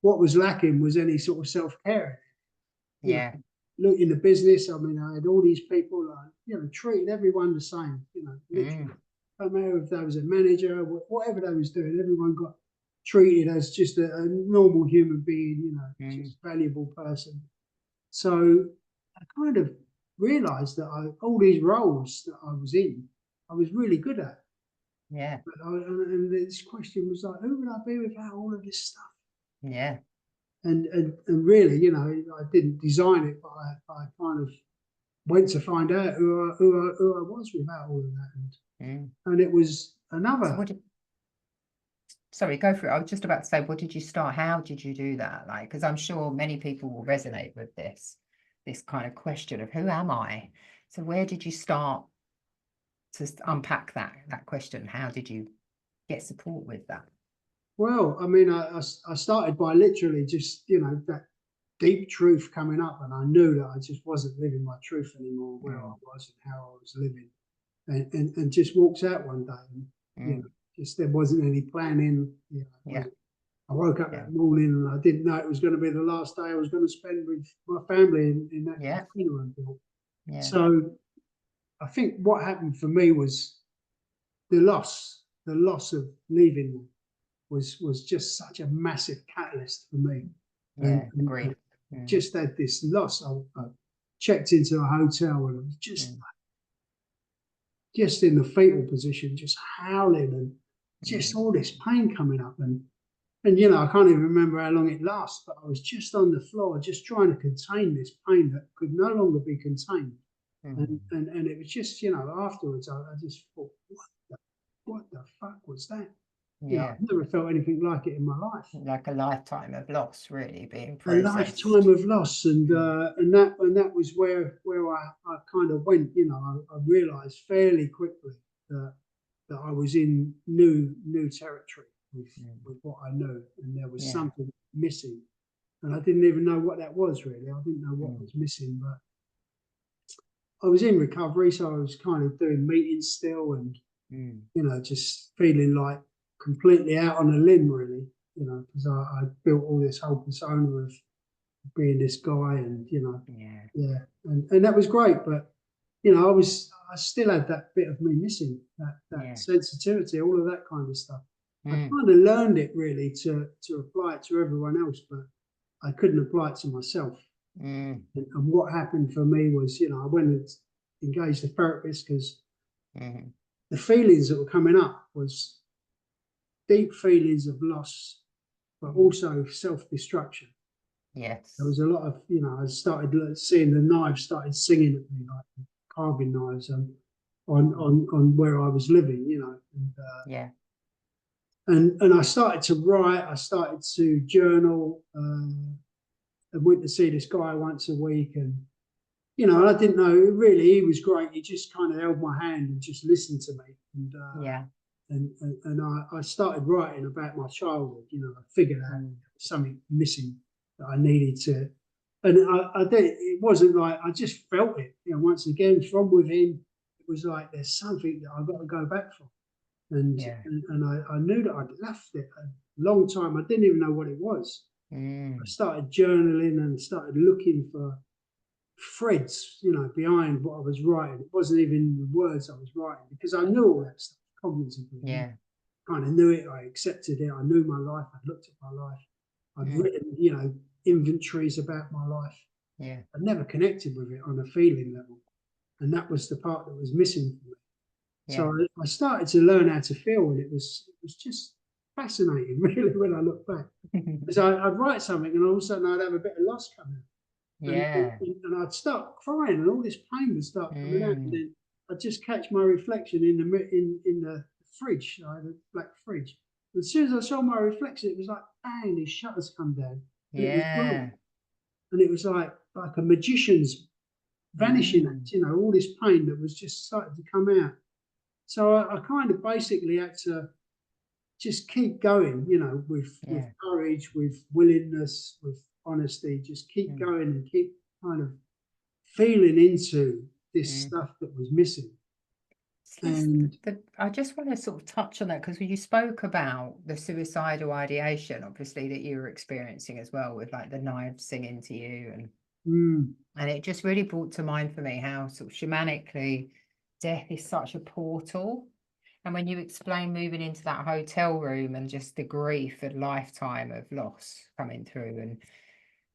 what was lacking was any sort of self-care. Look, in the business, I mean, I had all these people, treated everyone the same, literally. No matter if they was a manager, whatever they was doing, everyone got treated as just a normal human being, just a valuable person. So I kind of realised that all these roles that I was in, I was really good at. And this question was like, who would I be without all of this stuff? And really, I didn't design it, but I kind of went to find out who I was without all of that. And it was another. Sorry, go for it. I was just about to say, what did you start? How did you do that? Like, because I'm sure many people will resonate with this kind of question of who am I? So where did you start to unpack that question? How did you get support with that? Well, I mean, I started by literally just, that deep truth coming up, and I knew that I just wasn't living my truth anymore, where I was and how I was living, and just walked out one day, and just there wasn't any planning. I woke up that morning, and I didn't know it was going to be the last day I was going to spend with my family in that container I built. So I think what happened for me was the loss of leaving them was just such a massive catalyst for me. Yeah, the And I grief. Mm, just had this loss. I checked into a hotel and I was mm, just in the fetal position, just howling and just mm, all this pain coming up. And you know, I can't even remember how long it lasted, but I was just on the floor, just trying to contain this pain that could no longer be contained. mm. And it was just, you know, afterwards, I just thought, what the fuck was that? You know, Yeah, I've never felt anything like it in my life. like a lifetime of loss really being A lifetime processed. of loss, and that was where I kind of went. You know, I realised fairly quickly that I was in new territory Mm, with what I knew, and there was yeah. something missing, and I didn't even know what that was really. I didn't know what Mm, was missing, but I was in recovery, so I was kind of doing meetings still, and mm, you know, just feeling like completely out on a limb, really. You know, because I built all this whole persona of being this guy, and you know, yeah, yeah, and that was great, but you know, I still had that bit of me missing, that yeah. sensitivity, all of that kind of stuff. I Mm, kind of learned it really to apply it to everyone else, but I couldn't apply it to myself. mm, And what happened for me was, you know, I went and engaged a therapist because mm. the feelings that were coming up was deep feelings of loss, but Mm. also self-destruction. There was Yes. a lot of, you know, I started seeing the knives started singing at me, like carving knives, Mm. on where I was living, you know, Yeah. and I started to write, I started to journal, and went to see this guy once a week, and you know, I didn't know really he was great. He just kind of held my hand and just listened to me, Yeah. I started writing about my childhood. You know, I figured out Mm. something missing that I needed to, and I did. It wasn't like I just felt it. You know, once again from within, it was like there's something that I've got to go back for, Yeah. I knew that I'd left it a long time. I didn't even know what it was. I Mm. started journaling and started looking for threads, you know, behind what I was writing. It wasn't even the words I was writing because I knew all that stuff cognitively. You know, Yeah. kind of knew it. I accepted it. I knew my life. I looked at my life. I'd Mm. written, you know, inventories about my life. Yeah. I never connected with it on a feeling level, and that was the part that was missing for me. So Yeah. I started to learn how to feel, and it was just fascinating, really, when I look back. Because I'd write something, and all of a sudden I'd have a bit of loss coming, Yeah. and I'd start crying, and all this pain would start coming out, and Mm. then I'd just catch my reflection in the fridge. I had a black fridge. And as soon as I saw my reflection, it was like bang, these shutters come down, and it was gone, Yeah. and it was like a magician's vanishing Mm. act. You know, all this pain that was just starting to come out. So I kind of basically had to just keep going, you know, with Yeah. courage, with willingness, with honesty, just keep Mm. going and keep kind of feeling into this Mm. stuff that was missing. See, And I just want to sort of touch on that because you spoke about the suicidal ideation, obviously, that you were experiencing as well, with like the knives singing to you, mm, and it just really brought to mind for me how sort of shamanically death is such a portal. And when you explain moving into that hotel room and just the grief and lifetime of loss coming through, and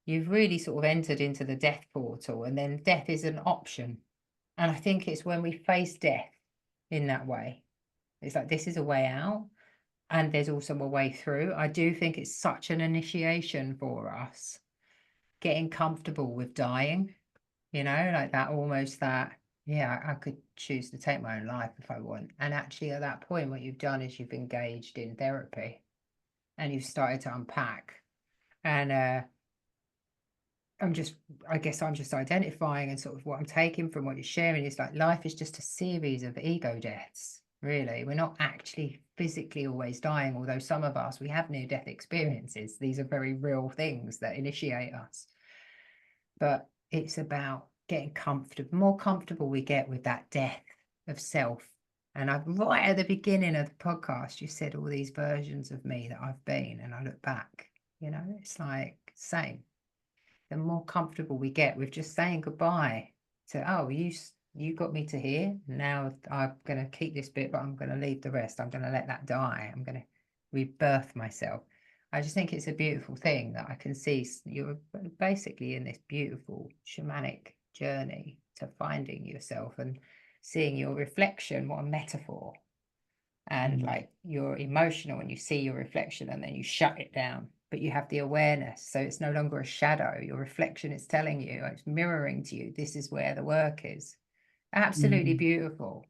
you've really sort of entered into the death portal, and then death is an option. And I think it's when we face death in that way, it's like this is a way out, and there's also a way through. I do think it's such an initiation for us, getting comfortable with dying, like that, almost that, yeah, I could choose to take my own life if I want. And actually, at that point, what you've done is you've engaged in therapy and you've started to unpack. And I'm just, I guess I'm just identifying, and sort of what I'm taking from what you're sharing is like life is just a series of ego deaths, really. We're not actually physically always dying, although some of us, we have near death experiences. These are very real things that initiate us. But it's about getting comfortable. More comfortable we get with that death of self. And right at the beginning of the podcast, you said all these versions of me that I've been, and I look back, it's like same. The more comfortable we get with just saying goodbye to, oh, you got me to here. Now I'm going to keep this bit, but I'm going to leave the rest. I'm going to let that die. I'm going to rebirth myself. I just think it's a beautiful thing that I can see you're basically in this beautiful shamanic journey to finding yourself and seeing your reflection. What a metaphor. And like you're emotional and you see your reflection and then you shut it down, but you have the awareness. So it's no longer a shadow. Your reflection is telling you, it's mirroring to you, this is where the work is. Absolutely beautiful.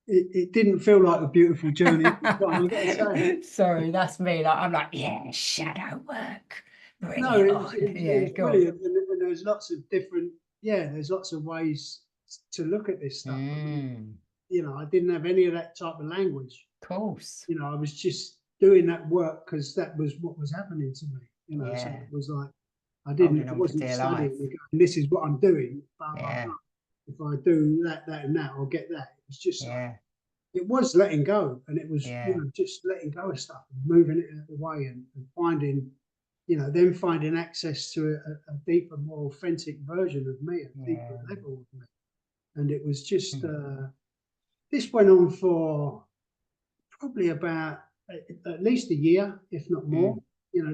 It didn't feel like a beautiful journey at the time, I've got to say. Sorry, that's me. Like, I'm like, yeah, shadow work. Bring No, it it on. was, it was, it Yeah, was go on. brilliant. And there's lots of different, there's lots of ways to look at this stuff. I mean, I didn't have any of that type of language. Of course. I was just doing that work because that was what was happening to me, so Yeah. it was like, I Holding on for wasn't dear studying life. and going, this is what I'm doing. But Yeah. if I do that, and that, I'll get that. It was just like, Yeah. it was letting go, and it was Yeah. just letting go of stuff and moving it out of the way and finding, then finding access to a deeper, more authentic version of me, a deeper level of me. And it was just this went on for probably about at least a year, if not more.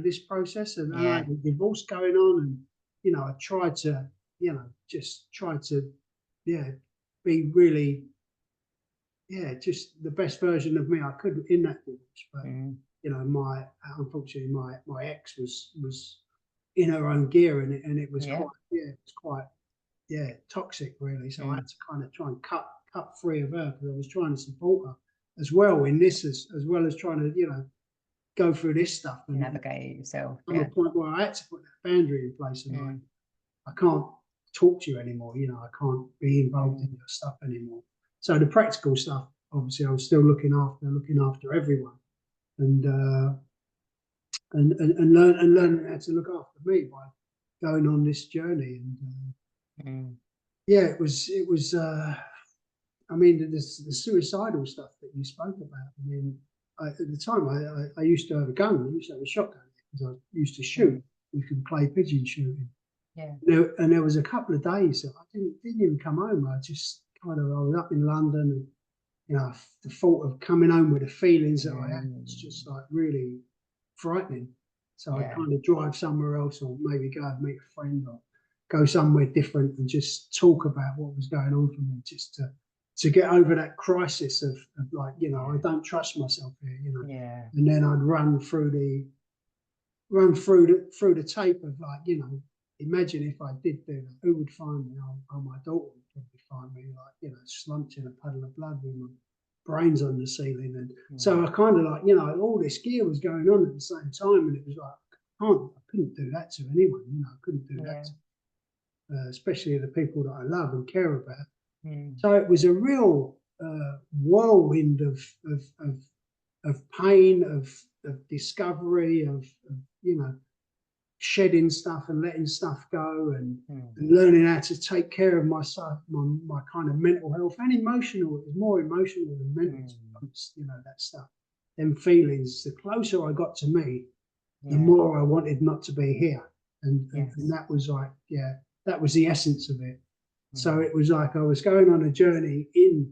This process, and I had a divorce going on, and I tried to, just try to, be really, just the best version of me I could in that divorce. But my unfortunately my ex was in her own gear, and it was quite toxic really. So I had to kind of try and cut free of her because I was trying to support her as well in this, as well as trying to go through this stuff and navigate yourself. From a point where I had to put that boundary in place, and I can't talk to you anymore. I can't be involved in your stuff anymore. So the practical stuff, obviously, I was still looking after everyone, and learning how to look after me by going on this journey. And it was. I mean, the suicidal stuff that you spoke about. I mean, at the time, I used to have a gun. I used to have a shotgun because I used to shoot. You can play pigeon shooting. Yeah. And there was a couple of days that I didn't even come home. I just I was up in London, and the thought of coming home with the feelings that I had was just like really frightening. So I'd kind of drive somewhere else, or maybe go and meet a friend, or go somewhere different and just talk about what was going on for me, just to get over that crisis of like, I don't trust myself here, And then I'd run through the tape of like, imagine if I did do that, who would find me? Oh, my daughter would probably find me, like, slumped in a puddle of blood with my brains on the ceiling. And so I kind of like, all this gear was going on at the same time, and it was like, I couldn't do that to anyone, I couldn't do that to, especially the people that I love and care about. So it was a real whirlwind of pain, of discovery, of shedding stuff and letting stuff go, and learning how to take care of myself, my kind of mental health and emotional. It was more emotional than mental, that stuff. Them feelings, the closer I got to me, the more I wanted not to be here. And that was like, that was the essence of it. So it was like I was going on a journey in,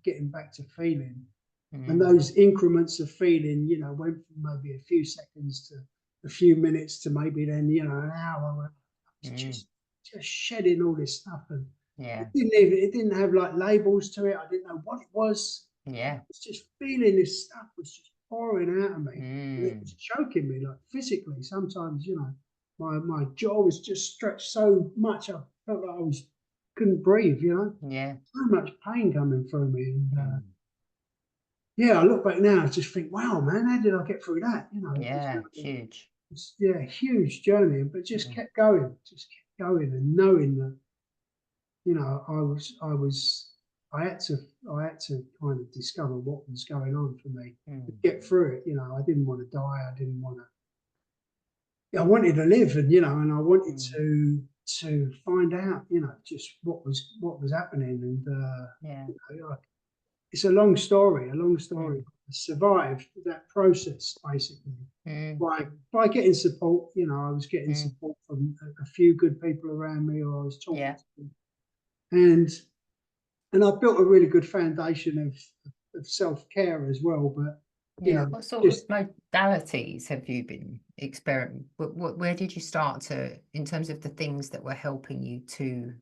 getting back to feeling. And those increments of feeling, went from maybe a few seconds to a few minutes to maybe then, an hour. Just shedding all this stuff. And it didn't have like labels to it. I didn't know what it was. Yeah. It's just feeling this stuff was just pouring out of me. And it was choking me, like physically. Sometimes, my jaw was just stretched so much. I felt like I couldn't breathe, Yeah. So much pain coming through me. And I look back now, I just think, wow, man, how did I get through that? Huge. Huge journey, but just kept going, and knowing that, I had to kind of discover what was going on for me to get through it. I didn't want to die. I wanted to live, and and I wanted to find out, just what was happening. And it's a long story. I survived that process basically by getting support. I was getting support from a few good people around me, or I was talking to and I built a really good foundation of self-care as well. But Yeah. What sort of just modalities have you been experimenting? Where did you start to, in terms of the things that were helping you to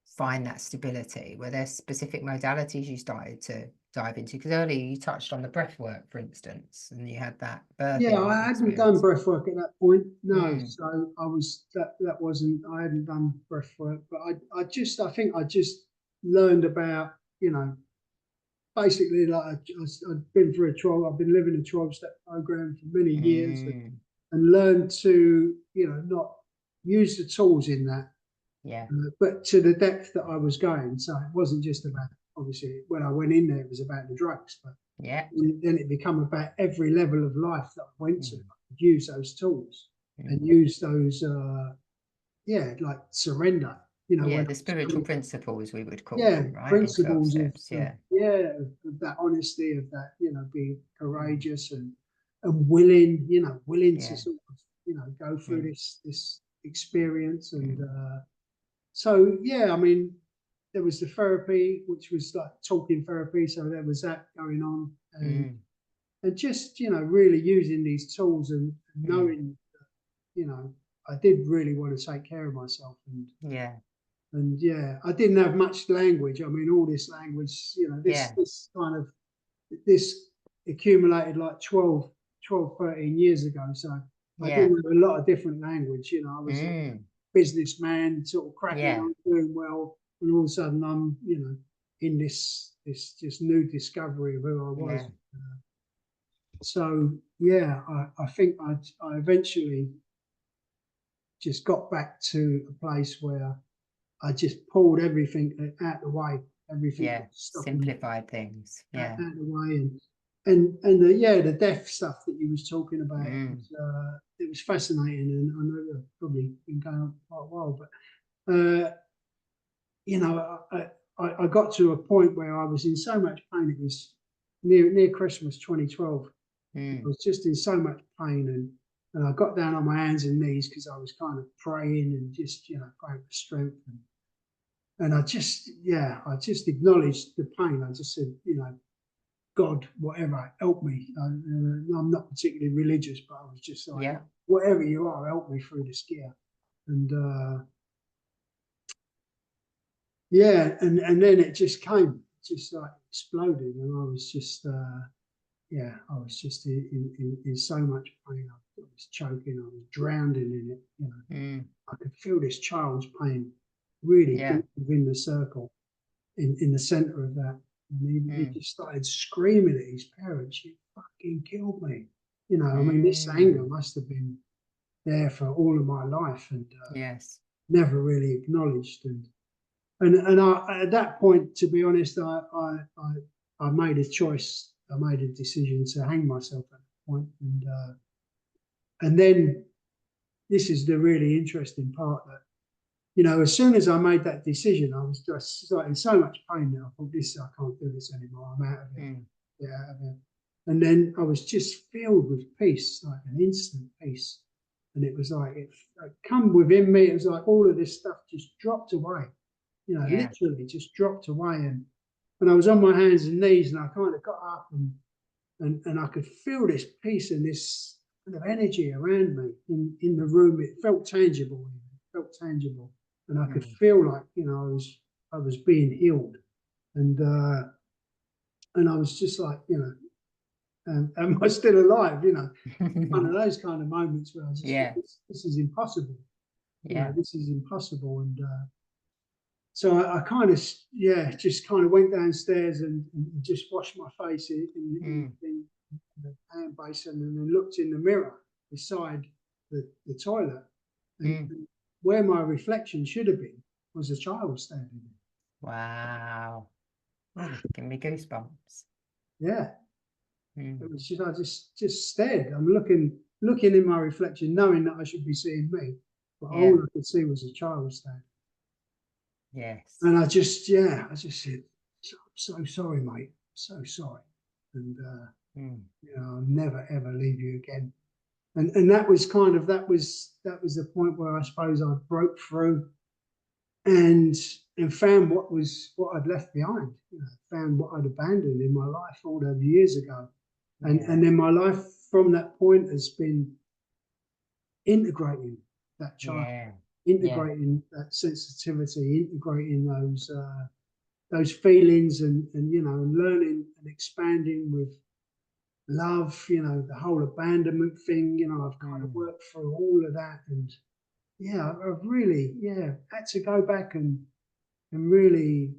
find that stability? Were there specific modalities you started to dive into? Because earlier you touched on the breath work, for instance, and you had that yeah, birthing I hadn't done experience. breath work at that point. No, Mm, so I was that wasn't. I hadn't done breath work, but I think I just learned about, basically, like I'd been through I've been living a 12-step program for many years, mm, and learned to, not use the tools in that, yeah, but to the depth that I was going. So it wasn't just about, obviously, when I went in there, it was about the drugs, but yeah, then it became about every level of life that I went to. mm, I could use those tools mm. and use those, like surrender, Yeah, when I the was spiritual coming, principles, we would call yeah, them, right? In 12 principles of, steps. Yeah, of that honesty, of that, being courageous and willing, willing to yeah, sort of, go through mm, this experience. And mm, so, yeah, I mean, there was the therapy, which was like talking therapy, so there was that going on. mm, And just, really using these tools, and mm, knowing, I did really want to take care of myself. yeah, And yeah, I didn't have much language. I mean, all this language, yeah, this accumulated like 13 years ago. So I yeah, didn't have a lot of different language. I was a mm, businessman, sort of cracking yeah, on, doing well, and all of a sudden I'm, in this just new discovery of who I yeah, was. So yeah, I think I eventually just got back to a place where I just pulled everything out of the way, everything that yeah. was stopping me Simplified things. out Yeah, of the way. And the deaf stuff that you was talking about, mm, it was fascinating, and I know they've probably been going on quite a while, but I got to a point where I was in so much pain. It was near Christmas 2012. I mm, was just in so much pain, and I got down on my hands and knees because I was kind of praying and just, praying for strength. And I just, yeah, I just acknowledged the pain. I just said, God, whatever, help me. I'm not particularly religious, but I was just like, yeah, whatever you are, help me through this gear. And yeah, and then it just came, just like exploded, and I was just, yeah, I was just in so much pain. I was choking, I was drowning in it. mm, I could feel this child's pain really yeah, deep within the circle, in the center of that. And he mm, just started screaming at his parents, "You fucking killed me." I mean, this anger mm, must have been there for all of my life, and yes, never really acknowledged. And at that point, to be honest, I made a choice. I made a decision to hang myself at that point. And then this is the really interesting part, that as soon as I made that decision, I was just like in so much pain that I thought, I can't do this anymore. I'm out of it. mm, Get out of it. And then I was just filled with peace, like an instant peace. And it was like it come within me. It was like all of this stuff just dropped away. yeah, Literally just dropped away. And I was on my hands and knees, and I kind of got up, and I could feel this peace and this kind of energy around me in the room. It felt tangible. It felt tangible, and I could mm, feel like, I was being healed. And I was just like, am I still alive? One of those kind of moments where I just thought, yeah, this is impossible. yeah, This is impossible. And so I kind of, yeah, just kind of went downstairs and just washed my face mm, in the hand basin, and then looked in the mirror beside the toilet. mm. And where my reflection should have been was a child standing Wow. Oh, give me goosebumps. there. Yeah. Mm, It was just, I just stared. I'm looking in my reflection, knowing that I should be seeing me, but all yeah, I could see was a child standing. yes. And I just said, I'm so sorry, mate. I'm so sorry. And Mm, I'll never ever leave you again. And that was kind of that was the point where I suppose I broke through. and found what I'd left behind. Found what I'd abandoned in my life all those years ago, and Yeah. then my life from that point has been integrating that child, Yeah. integrating that sensitivity, integrating those feelings, and and learning and expanding with love. The whole abandonment thing. I've kind of worked through all of that, and I've really had to go back and really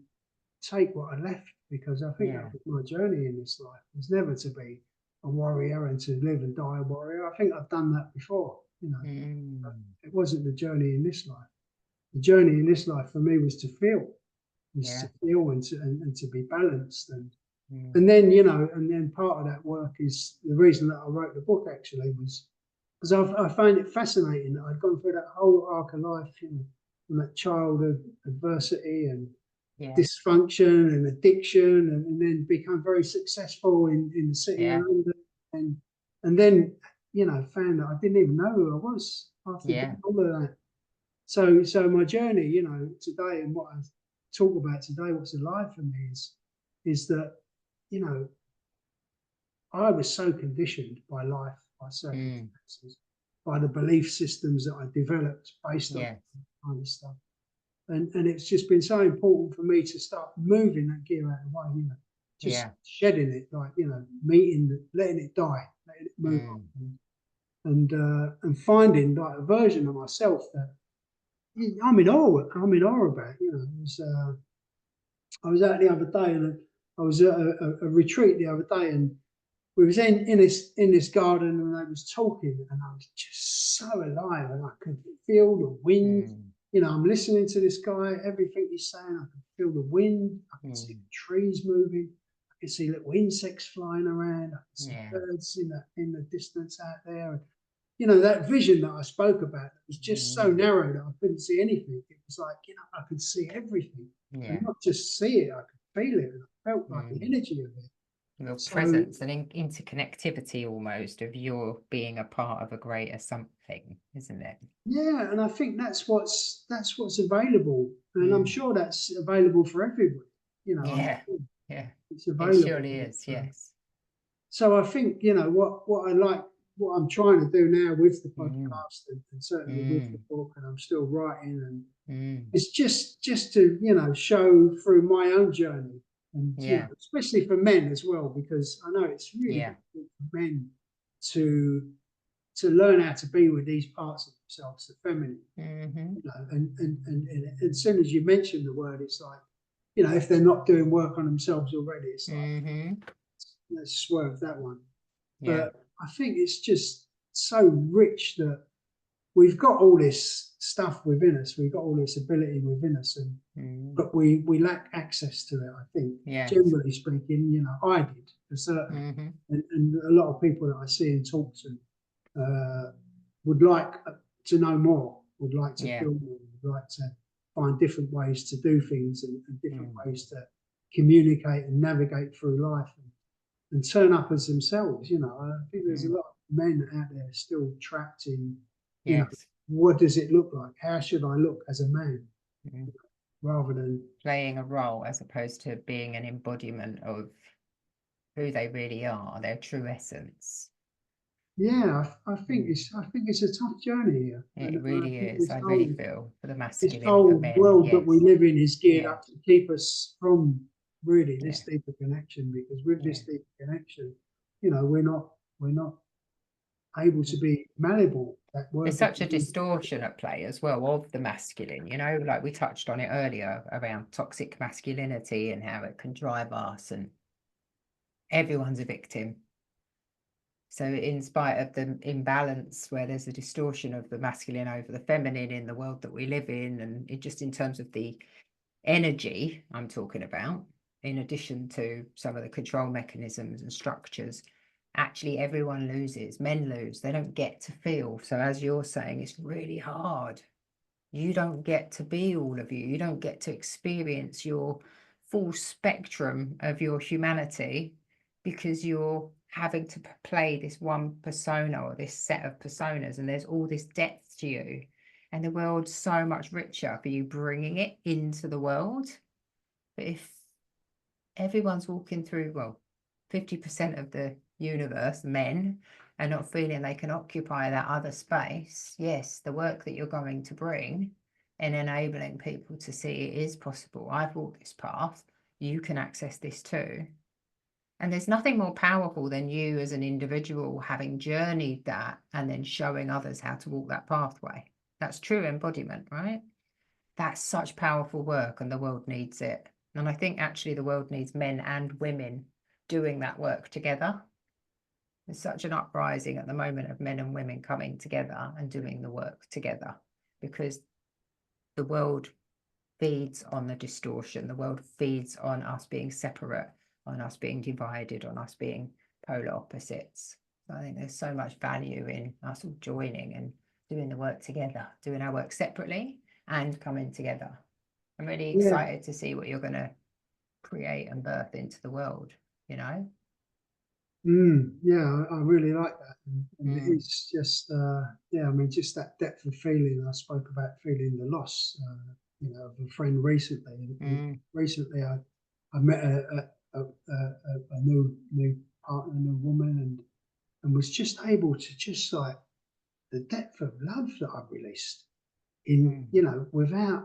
take what I left, because I think that was my journey in this life. It was never to be a warrior and to live and die a warrior. I think I've done that before. It wasn't the journey in this life. The journey in this life for me was to feel, and to be balanced, and then part of that work is the reason that I wrote the book, actually, was because I find it fascinating that I'd gone through that whole arc of life, from that childhood adversity and dysfunction and addiction, and then become very successful in the city of London, and then found that I didn't even know who I was after doing all of that. So my journey, today, and what I talk about today, what's alive for me is that I was so conditioned by life, by circumstances, by the belief systems that I developed based on that kind of stuff. And it's just been so important for me to start moving that gear out of the way, just shedding it, like, letting it die, letting it move on, and finding like a version of myself that I'm in awe about. I was out the other day, and I was at a retreat the other day, and we was in this garden, and they was talking, and I was just so alive, and I could feel the wind. I'm listening to this guy, everything he's saying, I can feel the wind, I can see the trees moving, I can see little insects flying around, I can see birds in the distance out there. That vision that I spoke about was just so narrow that I couldn't see anything. It was like, I could see everything, and not just see it, I could feel it, and I felt like the energy of it. Your presence and interconnectivity, almost, of your being a part of a greater something, isn't it? Yeah, and I think that's what's available, and I'm sure that's available for everybody. It's available. It surely is. Yes. So I think what I like, what I'm trying to do now with the podcast, and certainly with the book, and I'm still writing, and it's just to show through my own journey, and especially for men as well, because I know it's really important for men to learn how to be with these parts of themselves, the feminine. And as soon as you mention the word, it's like, if they're not doing work on themselves already, it's like, let's swerve that one. But I think it's just so rich that we've got all this stuff within us, we've got all this ability within us, but we lack access to it, I think. Generally speaking, I did, for certain. And a lot of people that I see and talk to would like to know more, would like to feel more, would like to find different ways to do things, and different ways to communicate and navigate through life, and turn up as themselves. I think there's a lot of men out there still trapped in, what does it look like? How should I look as a man? Rather than playing a role, as opposed to being an embodiment of who they really are, their true essence. I think it's a tough journey here. It really is. I really feel for the masculine. This whole for men, world that we live in is geared up to keep us from really this deeper connection, because with this deeper connection, we're not able to be malleable. There's such a distortion at play as well of the masculine, like we touched on it earlier around toxic masculinity and how it can drive us, and everyone's a victim. So in spite of the imbalance where there's a distortion of the masculine over the feminine in the world that we live in, and it just in terms of the energy I'm talking about, in addition to some of the control mechanisms and structures, actually everyone loses. Men lose. They don't get to feel. So as you're saying, it's really hard. You don't get to be all of you. You don't get to experience your full spectrum of your humanity, because you're having to play this one persona or this set of personas, and there's all this depth to you. and the world's so much richer for you bringing it into the world. But if everyone's walking through, well, 50% of the universe, men, are not feeling they can occupy that other space, yes, the work that you're going to bring in enabling people to see it is possible. I've walked this path, you can access this too. And there's nothing more powerful than you as an individual having journeyed that and then showing others how to walk that pathway. That's true embodiment, right? That's such powerful work, and the world needs it. And I think actually the world needs men and women doing that work together. There's such an uprising at the moment of men and women coming together and doing the work together, because the world feeds on the distortion. The world feeds on us being separate, on us being divided, on us being polar opposites. So I think there's so much value in us all joining and doing the work together, doing our work separately and coming together. I'm really excited to see what you're going to create and birth into the world, you know? Yeah, I really like that. And it's just, yeah, I mean, just that depth of feeling. I spoke about feeling the loss, you know, of a friend recently. And recently, I met a new partner, a new woman, and was just able to just like the depth of love that I've released in, you know, without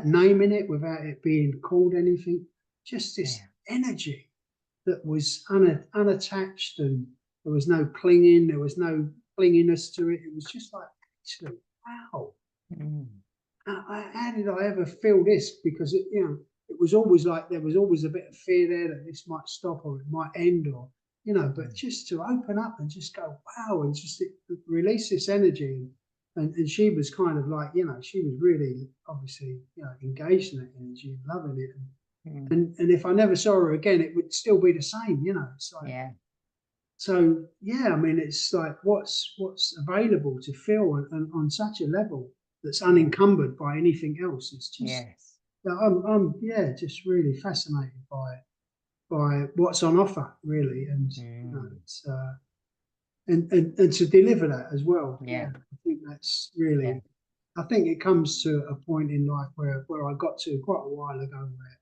naming it, without it being called anything, just this energy that was unattached, and there was no clinging, there was no clinginess to it. It was just like, actually, wow. How did I ever feel this? Because it, you know, it was always like there was always a bit of fear there that this might stop or it might end, or you know. But just to open up and just go, wow, and just release this energy. And she was kind of like, you know, she was really obviously, you know, engaged in that energy and loving it. And if I never saw her again, it would still be the same, you know. It's like, so yeah, I mean, it's like what's available to feel on such a level that's unencumbered by anything else. It's just, I'm yeah, just really fascinated by what's on offer, really, and you know, it's and to deliver that as well. Yeah, I think that's really. I think it comes to a point in life where I got to quite a while ago where,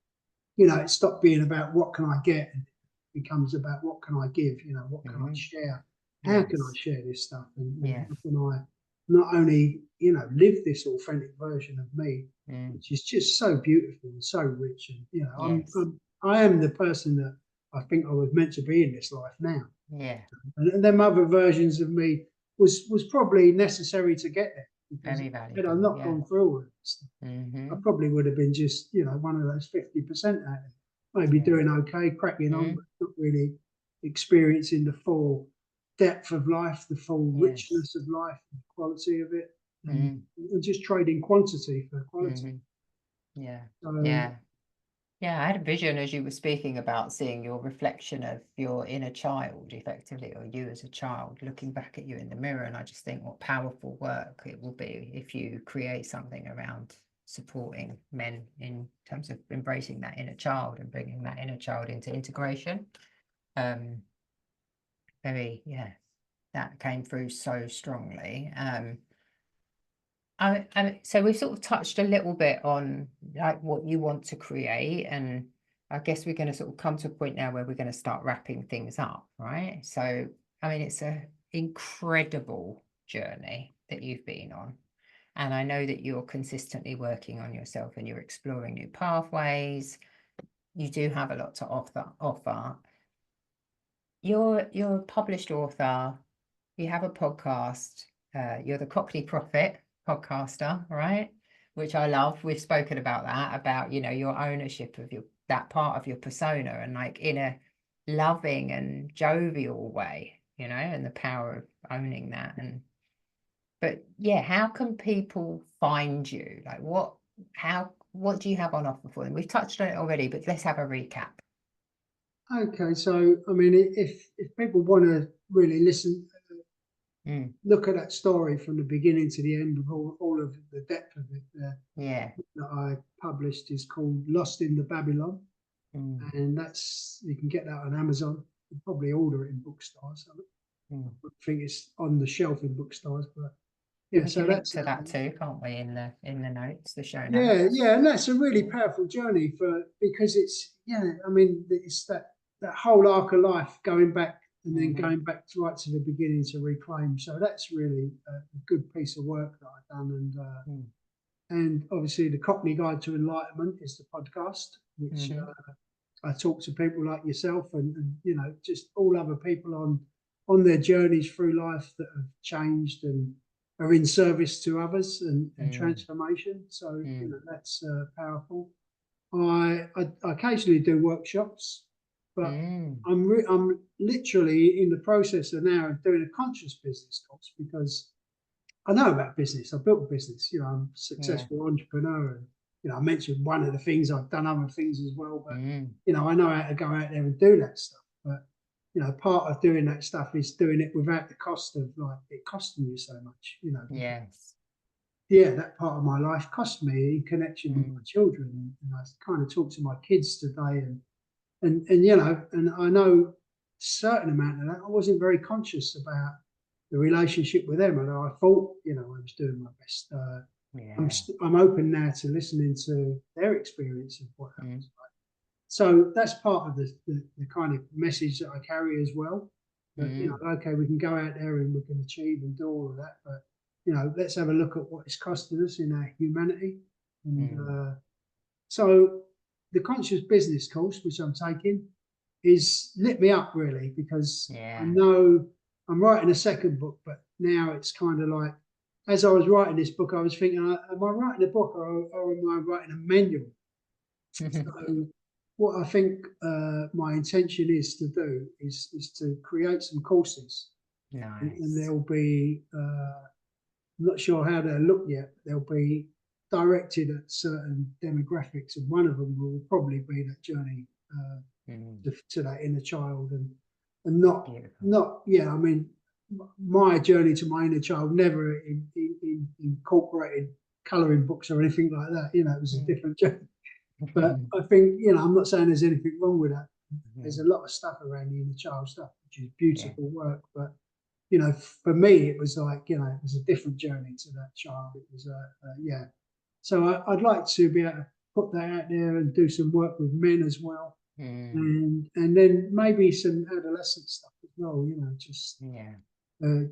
you know, it stopped being about what can I get and it becomes about what can I give, you know, what can I share? How can I share this stuff? And how can I not only, you know, live this authentic version of me, which is just so beautiful and so rich. And, you know, I am the person that I think I was meant to be in this life now. And them other versions of me was probably necessary to get there. Because had I not gone through it, I probably would have been just, you know, one of those 50% out there, maybe doing okay, cracking on, but not really experiencing the full depth of life, the full richness of life, the quality of it, and just trading quantity for quality. Yeah, I had a vision as you were speaking about seeing your reflection of your inner child, effectively, or you as a child looking back at you in the mirror. And I just think what powerful work it will be if you create something around supporting men in terms of embracing that inner child and bringing that inner child into integration. That came through so strongly. So we've sort of touched a little bit on like what you want to create, and I guess we're going to sort of come to a point now where we're going to start wrapping things up, right? So, I mean, it's an incredible journey that you've been on, and I know that you're consistently working on yourself and you're exploring new pathways. You do have a lot to offer. You're a published author. You have a podcast. You're the Cockney Prophet podcaster, right? Which I love. We've spoken about that, about, you know, your ownership of that part of your persona, and like in a loving and jovial way, you know, and the power of owning that. But yeah, how can people find you? Like what do you have on offer for them? We've touched on it already, but let's have a recap. Okay, so I mean, if people want to really listen, look at that story from the beginning to the end with all of the depth of it that I published is called Lost in the Babylon. And that's, you can get that on Amazon. You can probably order it in bookstores. I think it's on the shelf in bookstores, but yeah, We so can link that's to that too, can't we, in the notes, the show yeah, notes. yeah, and that's a really powerful journey because it's, yeah, I mean, it's that whole arc of life going back and then going back right to the beginning to reclaim. So that's really a good piece of work that I've done, and obviously the Cockney Guide to Enlightenment is the podcast, which I talk to people like yourself and you know, just all other people on their journeys through life that have changed and are in service to others and transformation. So you know, that's powerful. I occasionally do workshops, but I'm literally in the process of now of doing a conscious business course because I know about business. I've built a business. You know, I'm a successful entrepreneur, and you know, I mentioned one of the things I've done other things as well, but you know, I know how to go out there and do that stuff. But you know, part of doing that stuff is doing it without the cost of like it costing you so much. You know, Yes. yeah, that part of my life cost me in connection with my children, and I kind of talk to my kids today, and you know, and I know a certain amount of that. I wasn't very conscious about the relationship with them, and I thought, you know, I was doing my best. I'm open now to listening to their experience of what happens. So that's part of the kind of message that I carry as well. That you know, okay, we can go out there and we can achieve and do all of that, but you know, let's have a look at what it's costing us in our humanity. And so the conscious business course, which I'm taking, is lit me up really because I know I'm writing a second book, but now it's kind of like, as I was writing this book, I was thinking, am I writing a book or am I writing a manual? So what I think my intention is to do is to create some courses, and Nice. there'll be I'm not sure how they'll look yet, but they'll be directed at certain demographics, and one of them will probably be that journey to that inner child, and not yeah. I mean, my journey to my inner child never incorporated colouring books or anything like that. You know, it was a different journey. But I think, you know, I'm not saying there's anything wrong with that. There's a lot of stuff around the inner child stuff, which is beautiful work. But, you know, for me, it was like, you know, it was a different journey to that child. It was, yeah. So I'd like to be able to put that out there and do some work with men as well. And then maybe some adolescent stuff as well, you know, just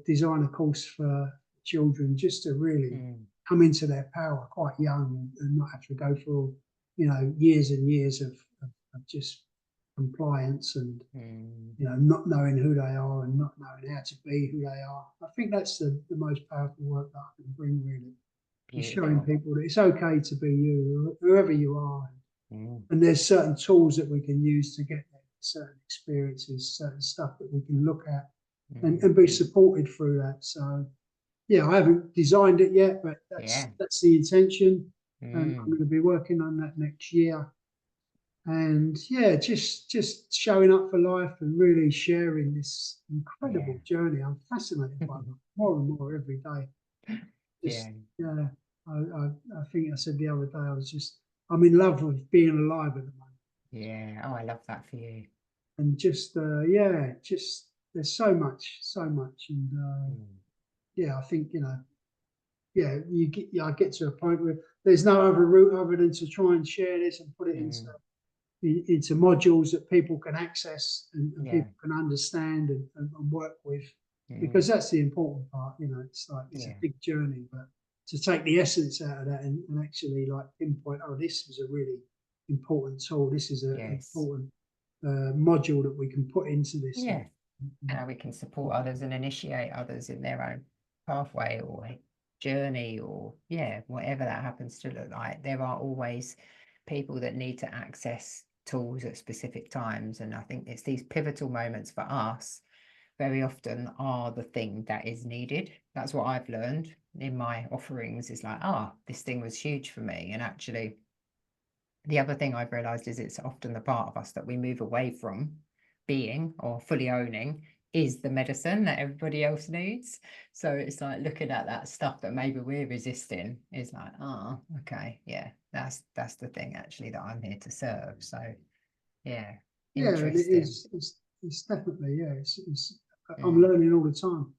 design a course for children just to really come into their power quite young and not have to go through, you know, years and years of just compliance and, you know, not knowing who they are and not knowing how to be who they are. I think that's the most powerful work that I can bring, really. Is showing people that it's okay to be you, whoever you are. And there's certain tools that we can use to get there, certain experiences, certain stuff that we can look at and be supported through that. So, yeah, I haven't designed it yet, but that's the intention. And I'm going to be working on that next year. And yeah, just showing up for life and really sharing this incredible journey. I'm fascinated by it more and more every day. Just, yeah, I think I said the other day, I'm in love with being alive at the moment. Yeah. Oh, I love that for you. And just, yeah, just there's so much. And yeah, I think, you know, yeah, I get to a point where there's no other route other than to try and share this and put it into modules that people can access and people can understand and work with, because that's the important part. You know, it's like it's a big journey, but to take the essence out of that and actually like pinpoint, oh, this was a really important tool. This is an important module that we can put into this. Yeah. How we can support others and initiate others in their own pathway or journey, or whatever that happens to look like. There are always people that need to access tools at specific times, and I think it's these pivotal moments for us very often are the thing that is needed. That's what I've learned in my offerings, is like, this thing was huge for me. And actually the other thing I've realized is it's often the part of us that we move away from being or fully owning is the medicine that everybody else needs. So it's like looking at that stuff that maybe we're resisting is like, okay, yeah, that's the thing actually that I'm here to serve. So yeah, interesting. And it's definitely, I'm learning all the time.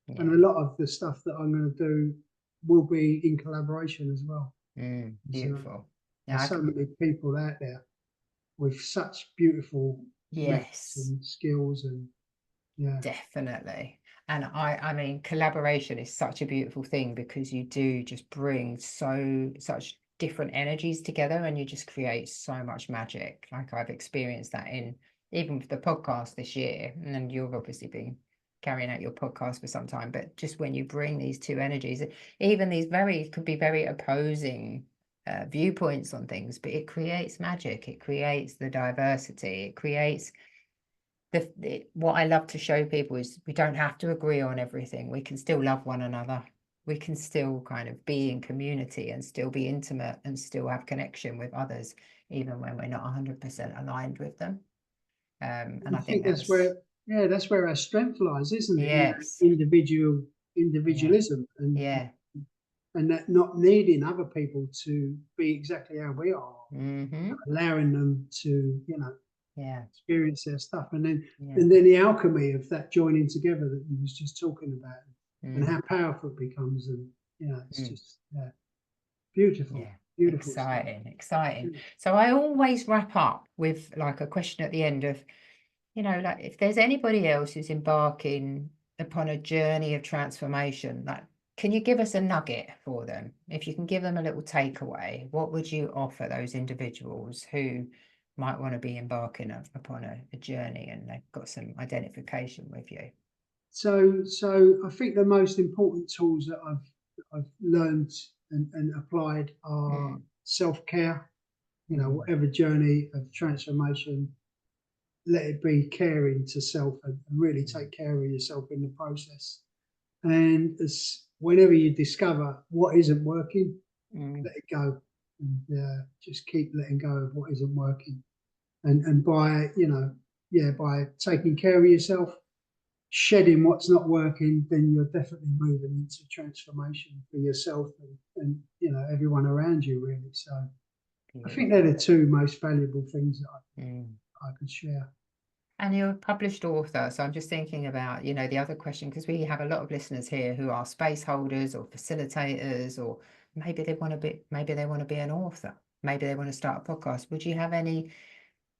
And Yeah. a lot of the stuff that I'm going to do will be in collaboration as well. So Beautiful. there's Yeah, so many people out there with such beautiful methods yes, and skills, and yeah, definitely. And I mean, collaboration is such a beautiful thing because you do just bring such different energies together and you just create so much magic. Like I've experienced that in even with the podcast this year, and then you've obviously been carrying out your podcast for some time, but just when you bring these two energies, even these could be very opposing viewpoints on things, but it creates magic, it creates the diversity, it creates what I love to show people is we don't have to agree on everything. We can still love one another. We can still kind of be in community and still be intimate and still have connection with others, even when we're not 100% aligned with them. And I I think think that's where, yeah, that's where our strength lies, isn't it? In that yes, yeah, individualism, yeah. and that not needing other people to be exactly how we are, allowing them to, Yeah, experience their stuff, yeah. and then the alchemy of that joining together that you was just talking about, and Mm, how powerful it becomes, and it's mm. just beautiful, Yeah, beautiful stuff. exciting, exciting. Yeah. So I always wrap up with like a question at the end of, like if there's anybody else who's embarking upon a journey of transformation, like, can you give us a nugget for them? If you can give them a little takeaway, what would you offer those individuals who might want to be embarking upon a journey and they've got some identification with you? So I think the most important tools that I've learned and applied are Mm, self care. mm, Whatever journey of transformation, let it be caring to self, and really mm, take care of yourself in the process. And whenever you discover what isn't working, mm, let it go, and just keep letting go of what isn't working. And by by taking care of yourself, shedding what's not working, then you're definitely moving into transformation for yourself, and everyone around you, really. So I think they're beautiful. the two most valuable things that Mm. I could share. And you're a published author, so I'm just thinking about, the other question, because we have a lot of listeners here who are space holders or facilitators, or maybe they want to be an author, maybe they want to start a podcast. Would you have any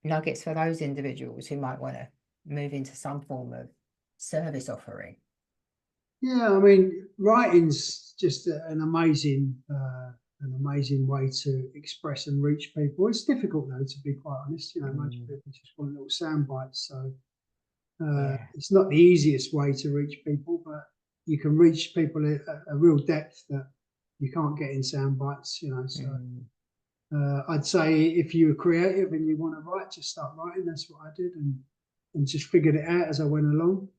nuggets for those individuals who might want to move into some form of service offering? Yeah, I mean, writing's just an amazing way to express and reach people. It's difficult though, to be quite honest. Most Mm, people just want little sound bites, so yeah. it's not the easiest way to reach people, but you can reach people at a real depth that you can't get in sound bites. So Mm, I'd say if you're creative and you want to write, just start writing. That's what I did, and just figured it out as I went along.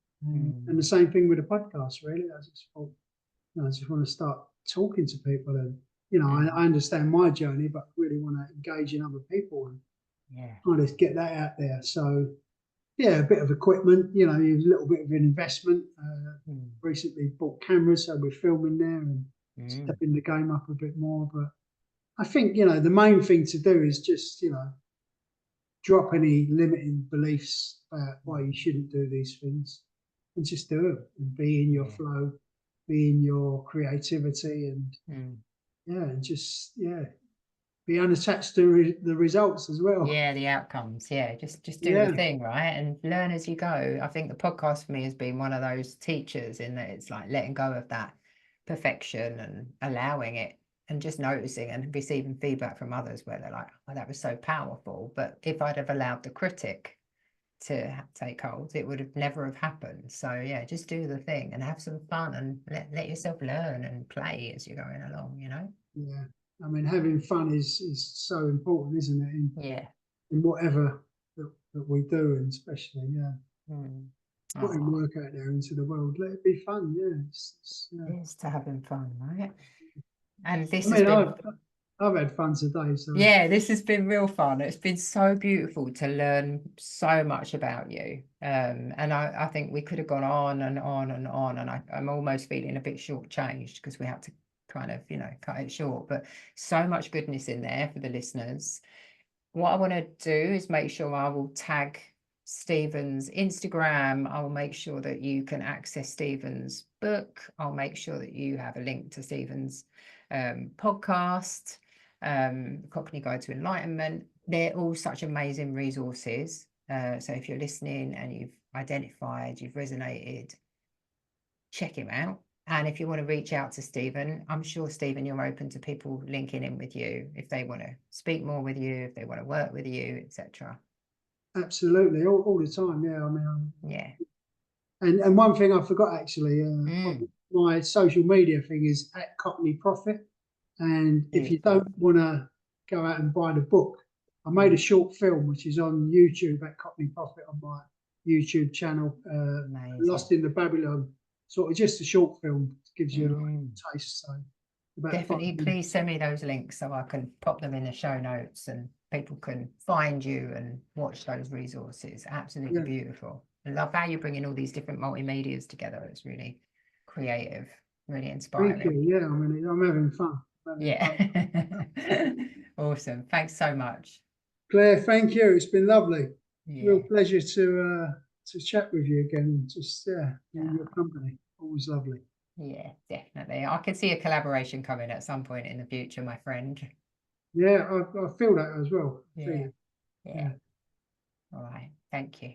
And the mm, same thing with the podcast, really. I just thought, I just want to start talking to people, and I mm, understand my journey, but really want to engage in other people and yeah. kind of get that out there. So yeah, a bit of equipment, a little bit of an investment. Mm, Recently bought cameras, so we're filming there and mm, stepping the game up a bit more. But I think the main thing to do is just drop any limiting beliefs about why you mm, shouldn't do these things, and just do them and be in your yeah. flow, be in your creativity, and Mm. and just be unattached to the results as well. Yeah, the outcomes. Yeah, just do the Yeah, thing, right? And learn as you go. I think the podcast for me has been one of those teachers in that it's like letting go of that perfection and allowing it and just noticing and receiving feedback from others where they're like, oh, that was so powerful. But if I'd have allowed the critic to take hold, it would have never have happened. So yeah, just do the thing and have some fun and let yourself learn and play as you're going along. yeah. I mean, having fun is so important, isn't it? Yeah. In whatever that we do, and especially Mm. putting Oh, work out there into the world. Let it be fun. Yeah, it's to having fun, right? And I this has mean, been, I've had fun today, so yeah, this has been real fun. It's been so beautiful to learn so much about you. And I think we could have gone on and on and on, and I'm almost feeling a bit shortchanged because we had to kind of, cut it short. But so much goodness in there for the listeners. What I want to do is make sure I will tag Stephen's Instagram. I will make sure that you can access Stephen's book. I'll make sure that you have a link to Stephen's podcast, Cockney Guide to Enlightenment. They're all such amazing resources. So if you're listening and you've identified, you've resonated, check him out. And if you want to reach out to Steven, I'm sure, Steven, you're open to people linking in with you if they want to speak more with you, if they want to work with you, etc. Absolutely, all the time. Yeah, I mean, yeah. And one thing I forgot actually, my social media thing is at Cockney Prophet. And if you don't want to go out and buy the book, I made a short film which is on YouTube at Cockney Prophet on my YouTube channel. Lost in the Babylon, sort of just a short film, gives you a taste. So definitely, please send me those links so I can pop them in the show notes and people can find you and watch those resources. Absolutely beautiful. I love how you're bringing all these different multimedias together. It's really creative, really inspiring. Thank you. Yeah, I mean, I'm having fun. Awesome. Thanks so much, Claire. Thank you. It's been lovely. Real pleasure to chat with you again. Just in your company. Always lovely. Yeah, definitely. I can see a collaboration coming at some point in the future, my friend. Yeah, I feel that as well. Yeah. All right. Thank you.